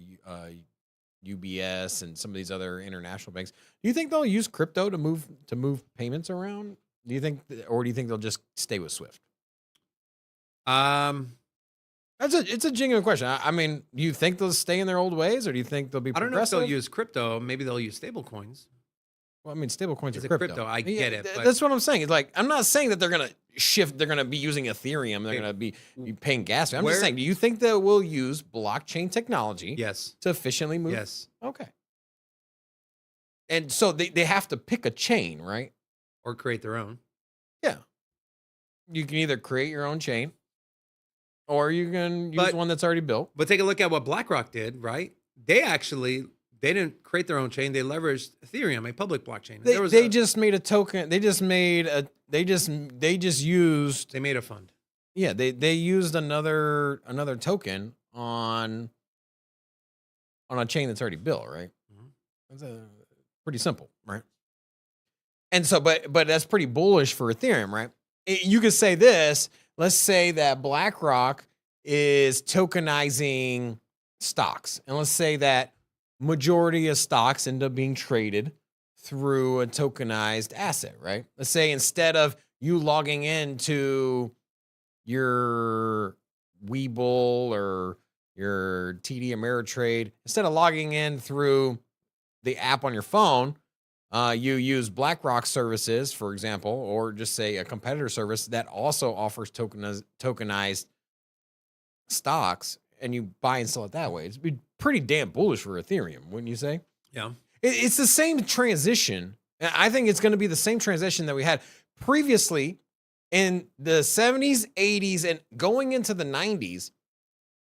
UBS and some of these other international banks, do you think they'll use crypto to move payments around? Do you think, or do you think they'll just stay with Swift? It's a genuine question. I mean, do you think they'll stay in their old ways, or do you think they'll be? I don't know if they'll progressive? use crypto. Maybe they'll use stable coins. Well, I mean, stable coins It's are a crypto. crypto, I get it, but- That's what I'm saying. It's like, I'm not saying that they're going to shift. They're going to be using Ethereum. They're Okay. going to be paying gas. I'm Where- just saying, do you think that we'll use blockchain technology Yes. to efficiently move? Yes. Okay. And so they have to pick a chain, right? Or create their own. Yeah. You can either create your own chain or you can use But- one that's already built. But take a look at what BlackRock did, right? They didn't create their own chain. They leveraged Ethereum, a public blockchain. They just made a token. They just used They made a fund. Yeah, they used another token on a chain that's already built, right? Mhm. That's pretty simple, right? And so, but that's pretty bullish for Ethereum, right? You could say this. Let's say that BlackRock is tokenizing stocks, and let's say that majority of stocks end up being traded through a tokenized asset, right? Let's say instead of you logging into your Webull or your TD Ameritrade, instead of logging in through the app on your phone, you use BlackRock services, for example, or just say a competitor service that also offers tokenized stocks, and you buy and sell it that way. It's be pretty damn bullish for Ethereum, wouldn't you say? Yeah. It's the same transition. And I think it's going to be the same transition that we had previously in the 70s, 80s, and going into the 90s.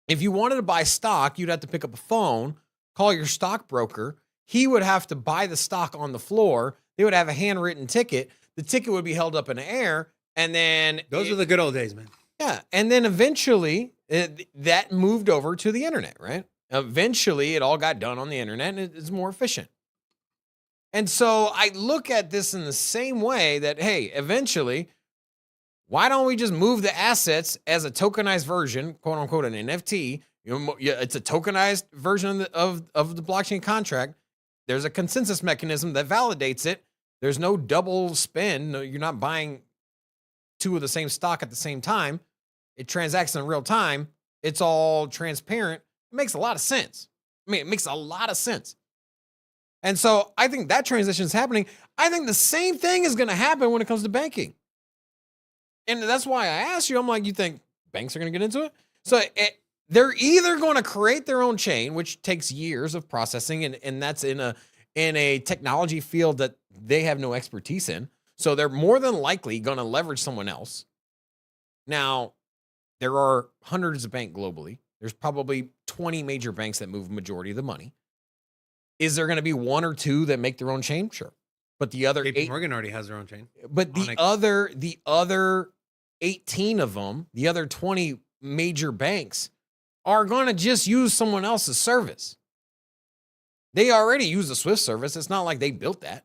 If you wanted to buy stock, you'd have to pick up a phone, call your stockbroker. He would have to buy the stock on the floor. They would have a handwritten ticket. The ticket would be held up in the air. And then Those are the good old days, man. yeah. And then eventually that moved over to the internet, right? Eventually it all got done on the internet and it's more efficient. And so I look at this in the same way that, hey, eventually, why don't we just move the assets as a tokenized version, quote unquote, an NFT? It's a tokenized version of the blockchain contract. There's a consensus mechanism that validates it. There's no double spend. No, you're not buying two of the same stock at the same time. It transacts in real time. It's all transparent. It makes a lot of sense. I mean, it makes a lot of sense. And so I think that transition is happening. I think the same thing is going to happen when it comes to banking. And that's why I asked you, I'm like, you think banks are going to get into it? So they're either going to create their own chain, which takes years of processing, and that's in a technology field that they have no expertise in. So they're more than likely going to leverage someone else. Now, there are hundreds of banks globally. There's probably 20 major banks that move majority of the money. Is there going to be one or two that make their own chain? Sure. But the other JP Morgan already has their own chain. But the other 18 of them, the other 20 major banks are going to just use someone else's service. They already use the Swift service. It's not like they built that.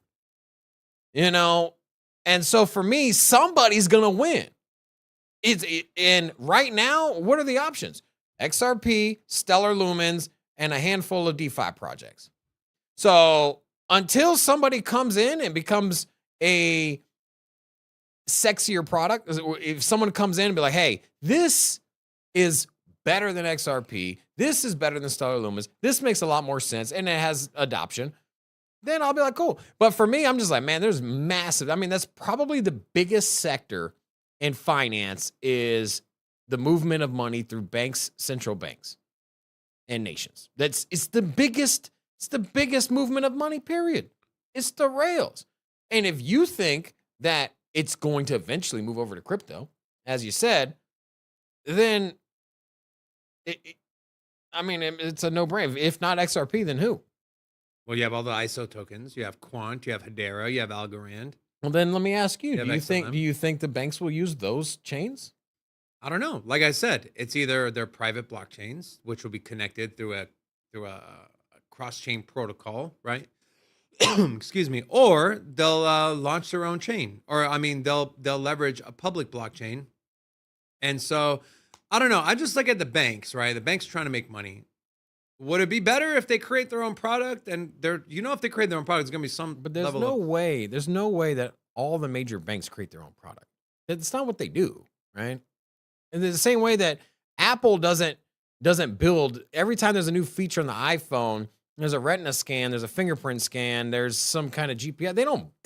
And so for me, somebody's going to win. And right now, what are the options? XRP, Stellar Lumens, and a handful of DeFi projects. So until somebody comes in and becomes a sexier product, if someone comes in and be like, hey, this is better than XRP, this is better than Stellar Lumens, this makes a lot more sense, and it has adoption, then I'll be like, cool. But for me, I'm just like, man, there's massive. I mean, that's probably the biggest sector in finance is the movement of money through banks, central banks, and nations. It's the biggest movement of money, period. It's the rails. And if you think that it's going to eventually move over to crypto, as you said, then it's a no-brainer. If not XRP, then who? Well, you have all the ISO tokens. You have Quant. You have Hedera. You have Algorand. Well, then let me ask you: Yeah, Do XLM. you think the banks will use those chains? I don't know. Like I said, it's either their private blockchains, which will be connected through a cross-chain protocol, right? Excuse me. Or they'll launch their own chain, or they'll leverage a public blockchain. And so I don't know. I just look at the banks, right? The banks trying to make money. Would it be better if they create their own product? And if they create their own product, it's gonna be some. But there's level no of, way. There's no way that all the major banks create their own product. It's not what they do, right? And the same way that Apple doesn't build every time there's a new feature on the iPhone, There's a retina scan, there's a fingerprint scan, there's some kind of GPS. They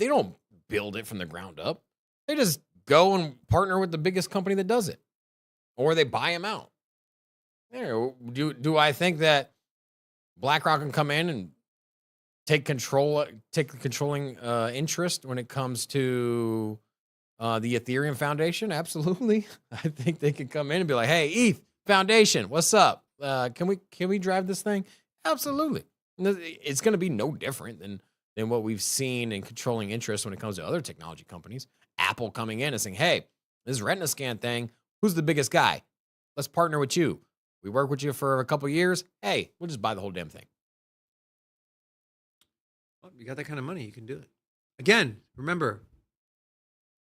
don't build it from the ground up. They just go and partner with the biggest company that does it, or they buy them out. Do I think that BlackRock can come in and take the controlling interest when it comes to the Ethereum Foundation? Absolutely. I think they can come in and be like, "Hey, ETH Foundation, what's up? Can we drive this thing?" Absolutely. It's going to be no different than what we've seen in controlling interest when it comes to other technology companies. Apple coming in and saying, "Hey, this retina scan thing, who's the biggest guy? Let's partner with you. We work with you for a couple of years. Hey, we'll just buy the whole damn thing." Well, you got that kind of money, you can do it. Again, remember,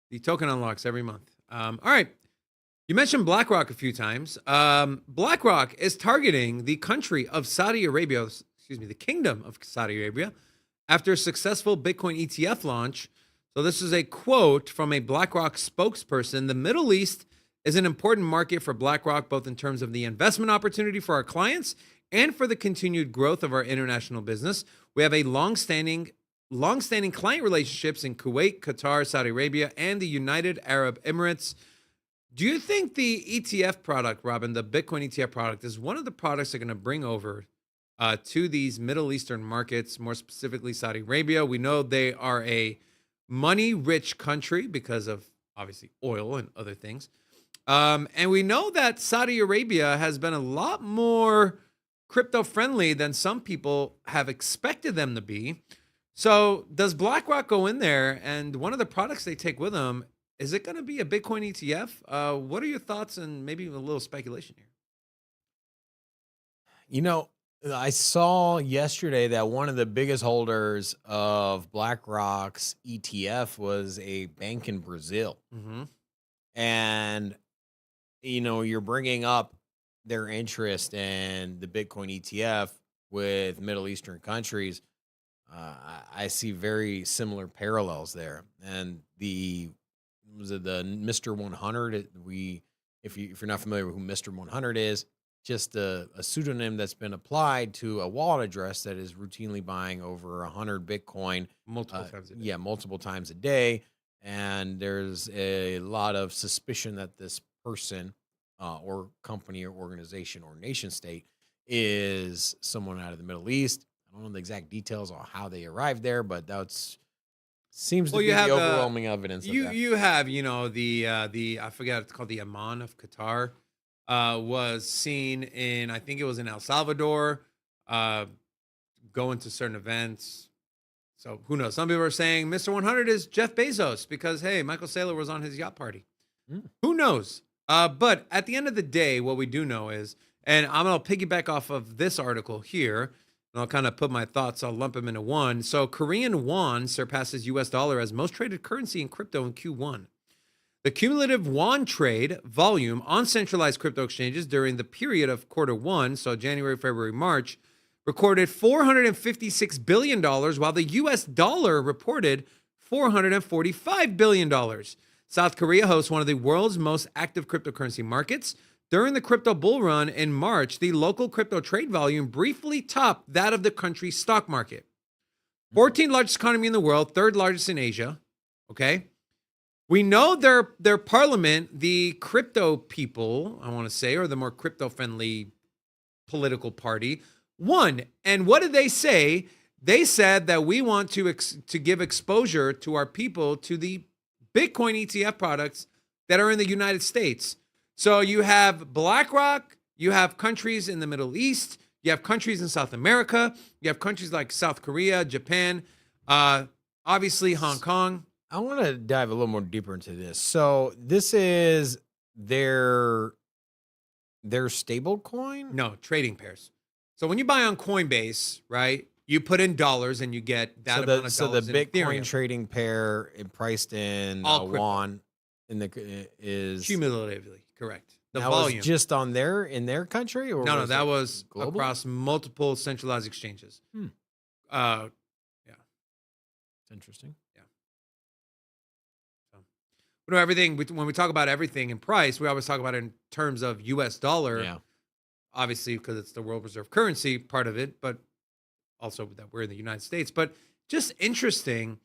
the token unlocks every month. All right. You mentioned BlackRock a few times. BlackRock is targeting the country of Saudi Arabia, the kingdom of Saudi Arabia, after a successful Bitcoin ETF launch. So this is a quote from a BlackRock spokesperson. "The Middle East is an important market for BlackRock, both in terms of the investment opportunity for our clients and for the continued growth of our international business. We have a long-standing client relationships in Kuwait, Qatar, Saudi Arabia, and the United Arab Emirates." Do you think the ETF product, Robin, the Bitcoin ETF product, is one of the products they're going to bring over to these Middle Eastern markets, more specifically Saudi Arabia? We know they are a money-rich country because of, obviously, oil and other things. And we know that Saudi Arabia has been a lot more crypto-friendly than some people have expected them to be. So does BlackRock go in there, and one of the products they take with them, is it going to be a Bitcoin ETF? What are your thoughts and maybe a little speculation here? I saw yesterday that one of the biggest holders of BlackRock's ETF was a bank in Brazil. Mm-hmm. And, you're bringing up their interest in the Bitcoin ETF with Middle Eastern countries. I see very similar parallels there. And was it the Mr. 100? If you're not familiar with who Mr. 100 is, just a pseudonym that's been applied to a wallet address that is routinely buying over 100 Bitcoin Multiple times a day. Yeah, multiple times a day. And there's a lot of suspicion that this person or company or organization or nation state is someone out of the Middle East. I don't know the exact details on how they arrived there, but seems to be the overwhelming evidence. You have, the I forget, it's called the Amman of Qatar, was seen in, I think it was in El Salvador, going to certain events. So who knows? Some people are saying Mr. 100 is Jeff Bezos because, hey, Michael Saylor was on his yacht party. Who knows? But at the end of the day, what we do know is, and I'm going to piggyback off of this article here, and I'll kind of put my thoughts, I'll lump them into one. So Korean won surpasses US dollar as most traded currency in crypto in Q1. The cumulative won trade volume on centralized crypto exchanges during the period of quarter one, so January, February, March, recorded $456 billion, while the US dollar reported $445 billion. South Korea hosts one of the world's most active cryptocurrency markets. During the crypto bull run in March, the local crypto trade volume briefly topped that of the country's stock market. 14th largest economy in the world, third largest in Asia. Okay. We know their parliament, the crypto people, I want to say, or the more crypto-friendly political party, won. And what did they say? They said that we want to give exposure to our people to the Bitcoin ETF products that are in the United States. So you have BlackRock, you have countries in the Middle East, you have countries in South America, you have countries like South Korea, Japan, obviously Hong Kong. I want to dive a little more deeper into this. So this is their stable coin? No, trading pairs. So when you buy on Coinbase, right, you put in dollars and you get that amount of dollars. So the Bitcoin Ethereum. Trading pair priced in All yuan is cumulatively correct. The that volume was just on in their country, or no, that was global? across multiple centralized exchanges. Yeah, it's interesting. You know, everything when we talk about everything in price, we always talk about it in terms of US dollar. Yeah. Obviously, because it's the world reserve currency part of it, but also that we're in the United States, but just interesting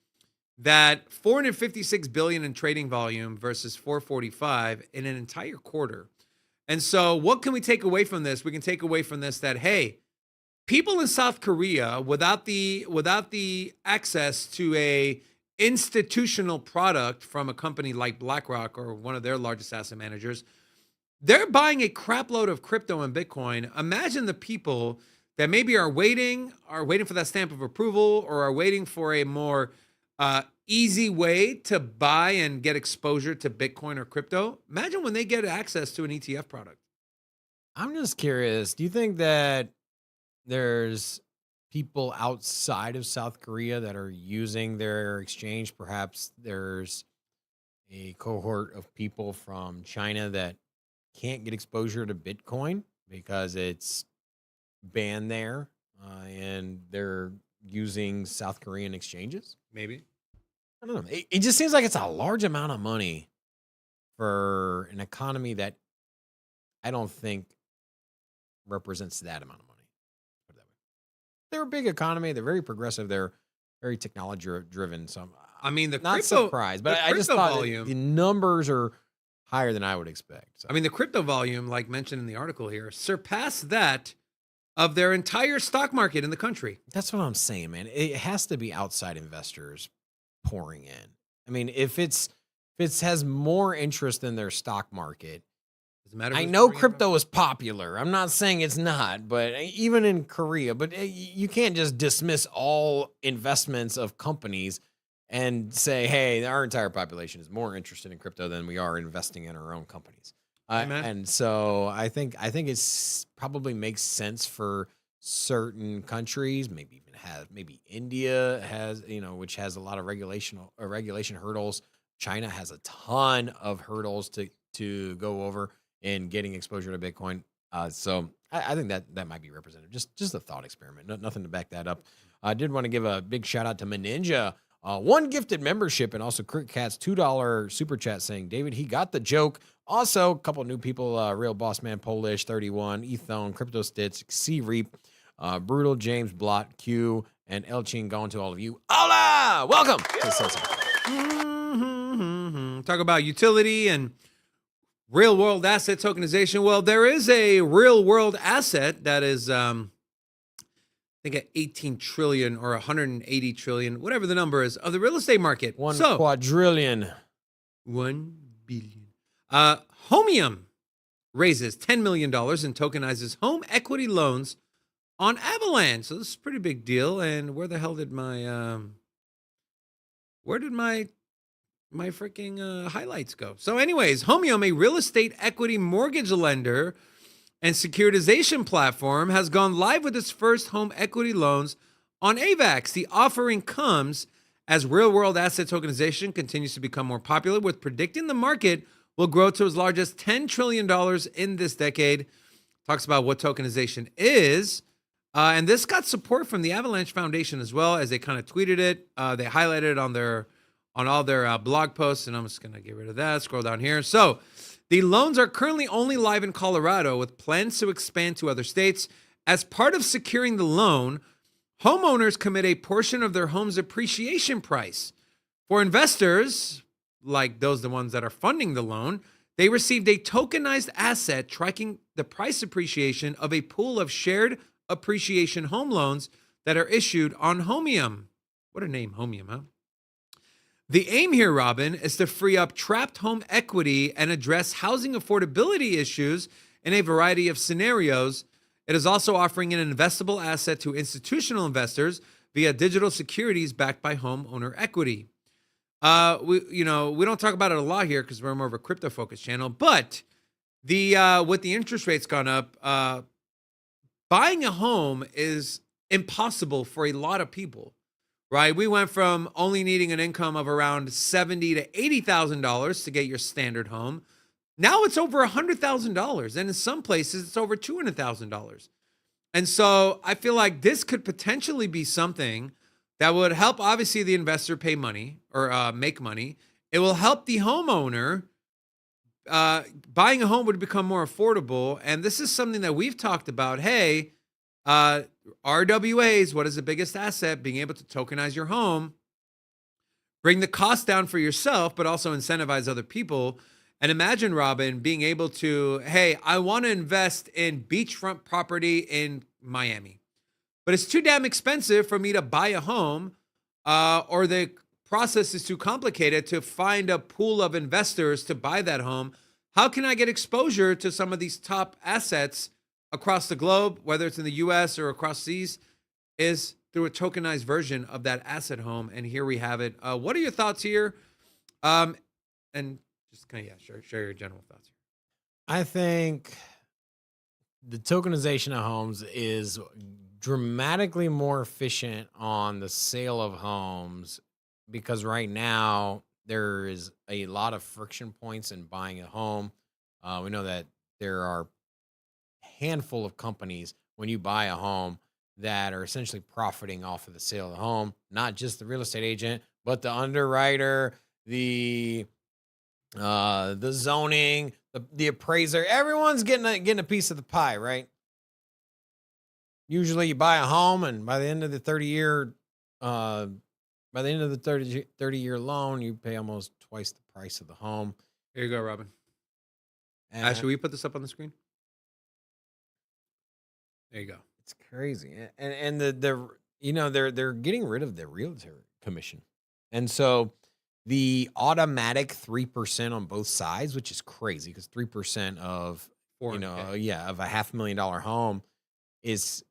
that 456 billion in trading volume versus 445 in an entire quarter. And so what can we take away from this? We can take away from this that, hey, people in South Korea without the access to a institutional product from a company like BlackRock or one of their largest asset managers, they're buying a crap load of crypto and Bitcoin. Imagine the people that maybe are waiting for that stamp of approval or are waiting for a more easy way to buy and get exposure to Bitcoin or crypto. Imagine when they get access to an ETF product. I'm just curious. Do you think that there's people outside of South Korea that are using their exchange? Perhaps there's a cohort of people from China that can't get exposure to Bitcoin because it's banned there, and they're using South Korean exchanges. Maybe. I don't know. It just seems like it's a large amount of money for an economy that I don't think represents that amount of money. Put it that way. They're a big economy. They're very progressive. They're very technology driven. So I mean, the not crypto, surprised, but the I just crypto thought volume, the numbers are higher than I would expect. So. I mean, the crypto volume, like mentioned in the article here, surpassed that of their entire stock market in the country. That's what I'm saying, man. It has to be outside investors pouring in. I mean, if it has more interest than their stock market, Doesn't matter. I who's know pouring it crypto is popular. I'm not saying it's not, but even in Korea, but you can't just dismiss all investments of companies and say, hey, our entire population is more interested in crypto than we are investing in our own companies. And so I think it's probably makes sense for certain countries, maybe India has, which has a lot of regulation hurdles. China has a ton of hurdles to go over in getting exposure to Bitcoin. So I think that might be representative. Just a thought experiment. Nothing to back that up. I did want to give a big shout out to Meninja. One gifted membership, and also Crick Cat's $2 super chat saying, David, he got the joke. Also, a couple new people, Real Boss Man Polish 31, Ethone, Crypto Stitz, C Reap, Brutal, James Blot, Q, and Elchin going to all of you. Hola! Welcome to the Sunset. Talk about utility and real world asset tokenization. Well, there is a real world asset that is, I think at 18 trillion or 180 trillion, whatever the number is, of the real estate market. One quadrillion. 1 billion. Homeo raises $10 million and tokenizes home equity loans on Avalanche. So this is a pretty big deal. And where the hell did my freaking highlights go? So anyways, Homeo, a real estate equity mortgage lender and securitization platform, has gone live with its first home equity loans on AVAX. The offering comes as real-world asset tokenization continues to become more popular, with predicting the market will grow to as large as $10 trillion in this decade. Talks about what tokenization is. And this got support from the Avalanche Foundation as well, as they kind of tweeted it. They highlighted it on all their blog posts, and I'm just going to get rid of that. Scroll down here. So the loans are currently only live in Colorado, with plans to expand to other states. As part of securing the loan, homeowners commit a portion of their home's appreciation price. For investors, like the ones that are funding the loan, they received a tokenized asset tracking the price appreciation of a pool of shared appreciation home loans that are issued on Homeo. What a name, Homeo, huh? The aim here, Robin, is to free up trapped home equity and address housing affordability issues in a variety of scenarios. It is also offering an investable asset to institutional investors via digital securities backed by homeowner equity. We don't talk about it a lot here because we're more of a crypto-focused channel, but with the interest rates gone up, buying a home is impossible for a lot of people. Right, we went from only needing an income of around $70,000 to $80,000 to get your standard home. Now it's over $100,000, and in some places it's over $200,000. And so I feel like this could potentially be something that would help, obviously, the investor pay money or make money. It will help the homeowner. Buying a home would become more affordable, and this is something that we've talked about. Hey, RWAs, what is the biggest asset? Being able to tokenize your home, bring the cost down for yourself, but also incentivize other people. And imagine, Robin, being able to, hey, I want to invest in beachfront property in Miami, but it's too damn expensive for me to buy a home, or the process is too complicated to find a pool of investors to buy that home. How can I get exposure to some of these top assets across the globe, whether it's in the US or across seas? Is through a tokenized version of that asset home. And here we have it. What are your thoughts here? And just kind of, share your general thoughts here. I think the tokenization of homes is dramatically more efficient on the sale of homes, because right now there is a lot of friction points in buying a home. We know that there are a handful of companies when you buy a home that are essentially profiting off of the sale of the home, not just the real estate agent, but the underwriter, the zoning, the appraiser. Everyone's getting a piece of the pie, right? Usually you buy a home, and by the end of the 30-year loan, you pay almost twice the price of the home. Here you go, Robin. And Actually, will you put this up on the screen? There you go. it's crazy. And they're getting rid of the realtor commission. And so the automatic 3% on both sides, which is crazy, because 3% of of a $500,000 home is.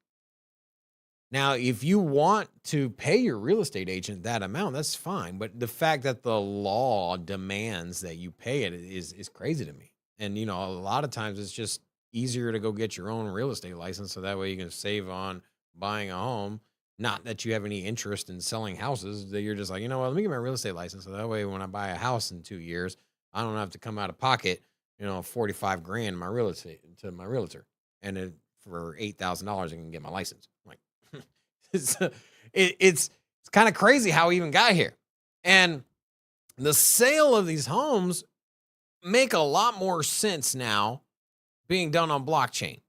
Now, if you want to pay your real estate agent that amount, that's fine. But the fact that the law demands that you pay it is crazy to me. And, a lot of times it's just easier to go get your own real estate license, so that way you can save on buying a home. Not that you have any interest in selling houses, that you're just like, let me get my real estate license, so that way when I buy a house in 2 years, I don't have to come out of pocket, $45,000 my real estate to my realtor. And for $8,000, I can get my license. I'm like, it's kind of crazy how we even got here. And the sale of these homes make a lot more sense now being done on blockchain.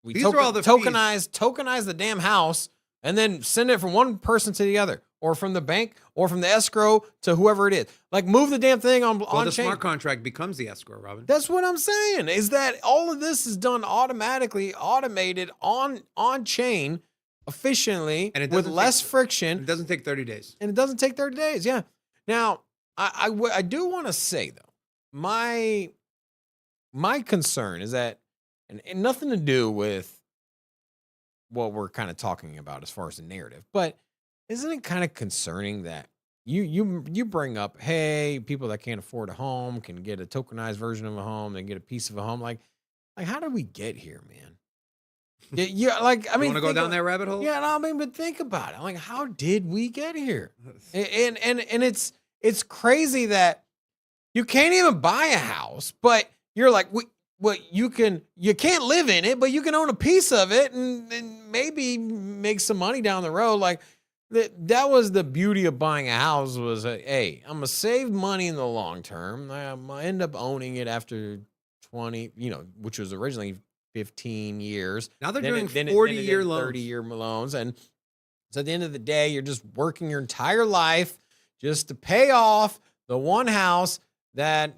We These are all the tokenize the damn house, and then send it from one person to the other, or from the bank, or from the escrow to whoever it is. Like, move the damn thing on the chain. smart contract becomes the escrow, Robin. That's what I'm saying, is that all of this is done automatically, automated on chain, efficiently, and with less friction. It doesn't take 30 days. And it doesn't take 30 days, yeah. Now, I do want to say, though, my concern is that, and nothing to do with what we're kind of talking about as far as the narrative, but isn't it kind of concerning that you bring up, hey, people that can't afford a home can get a tokenized version of a home, they can get a piece of a home. Like how did we get here, man? Yeah, like, I mean, you want to go down that rabbit hole? Yeah, no, but think about it. Like, how did we get here? And it's crazy that you can't even buy a house, but you're like, you can't live in it, but you can own a piece of it and maybe make some money down the road. Like, that was the beauty of buying a house, was, hey, I'm gonna save money in the long term. I'm gonna end up owning it after 20, which was originally 15 years. Now they're doing 40-year loans, 30-year loans. And so at the end of the day, you're just working your entire life just to pay off the one house that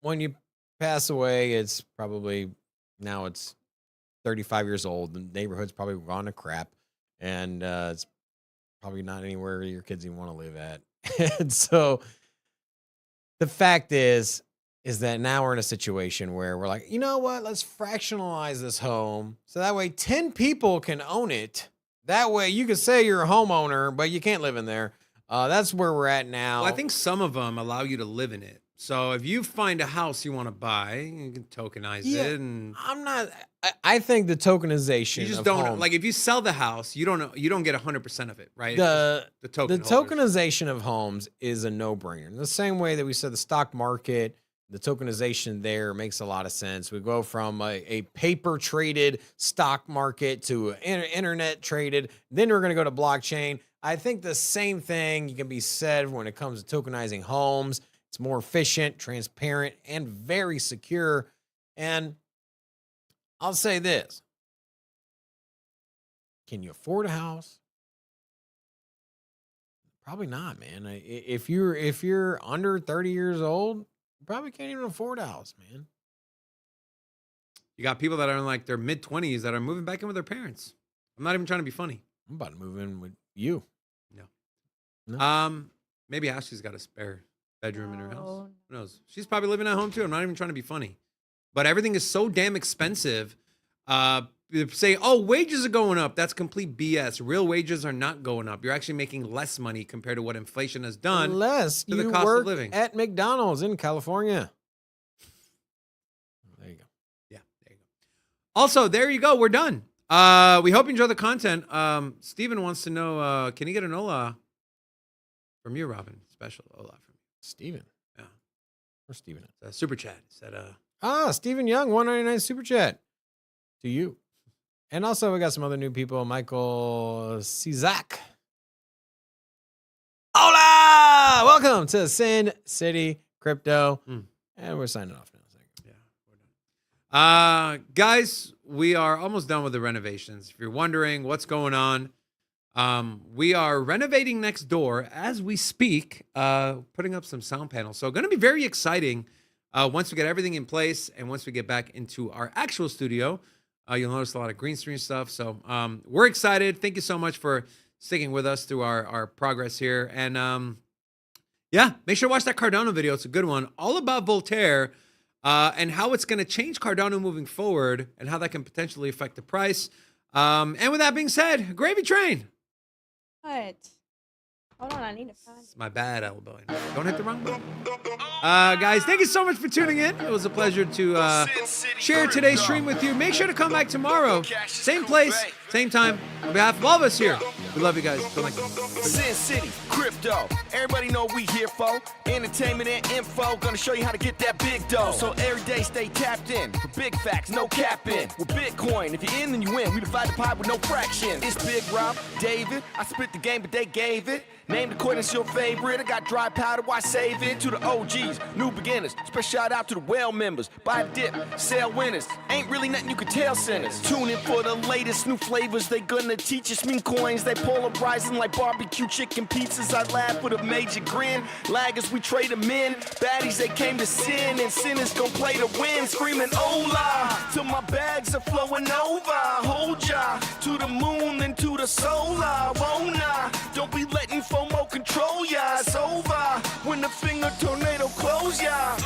when you pass away, it's 35 years old. The neighborhood's probably gone to crap. And it's probably not anywhere your kids even want to live at. And so the fact is that now we're in a situation where we're like, you know what? Let's fractionalize this home, so that way 10 people can own it. That way you can say you're a homeowner, but you can't live in there. That's where we're at now. Well, I think some of them allow you to live in it. So if you find a house you want to buy, you can tokenize it. And I think the tokenization. You just don't like, if you sell the house, you don't get 100% of it, right? The tokenization of homes is a no-brainer. In the same way that we said the stock market, the tokenization there makes a lot of sense. We go from a paper traded stock market to internet traded. Then we're going to go to blockchain. I think the same thing can be said when it comes to tokenizing homes. It's more efficient, transparent, and very secure. And I'll say this. Can you afford a house? Probably not, man. If you're under 30 years old, you probably can't even afford a house, man. You got people that are in like their mid-20s that are moving back in with their parents. I'm not even trying to be funny. I'm about to move in with you. No. Maybe Ashley's got a spare bedroom in her house. No. Who knows? She's probably living at home too. I'm not even trying to be funny. But everything is so damn expensive. Say, oh, wages are going up. That's complete BS. Real wages are not going up. You're actually making less money compared to what inflation has done. Unless to the you cost work of living. at McDonald's in California. There you go. Yeah, there you go. Also, there you go. We're done. We hope you enjoy the content. Steven wants to know, can he get an hola from you, Robin? Special hola from you. Steven. Yeah. Where's Steven at? Super chat. Said, Steven Young, 199 super chat to you. And also, we got some other new people. Michael Cizak. Hola! Welcome to Sin City Crypto. And we're signing off now. Yeah, we're done. Guys, we are almost done with the renovations. If you're wondering what's going on, we are renovating next door as we speak, putting up some sound panels. So going to be very exciting once we get everything in place and once we get back into our actual studio. You'll notice a lot of green screen stuff. So we're excited. Thank you so much for sticking with us through our progress here. And yeah, make sure to watch that Cardano video. It's a good one. All about Voltaire and how it's going to change Cardano moving forward and how that can potentially affect the price. And with that being said, gravy train. What? Hold on, I need to find It's my bad, elbow. Don't hit the wrong button. Guys, thank you so much for tuning in. It was a pleasure to share today's stream with you. Make sure to come back tomorrow. Same place, same time. On behalf of all of us here, we love you guys. Till next time. Sin City Crypto. Everybody know what we here for. Entertainment and info. Gonna show you how to get that big dough. So every day stay tapped in. For big facts, no capping. With Bitcoin, if you're in, then you win. We divide the pie with no fraction. It's Big Rob, David. I split the game, but they gave it. Name the coin that's your favorite. I got dry powder, why save it? To the OGs, new beginners. Special shout out to the well members. Buy a dip, sell winners. Ain't really nothing you can tell sinners. Tune in for the latest new flavors. They gonna teach us mean coins. They polarizing like barbecue chicken pizzas. I laugh with a major grin. Laggers, we trade them in. Baddies, they came to sin. And sinners gon' play to win. Screaming hola, till my bags are flowing over. Hold ya, to the moon and to the solar. Won't don't be letting FOMO control ya. It's over when the finger tornado close ya.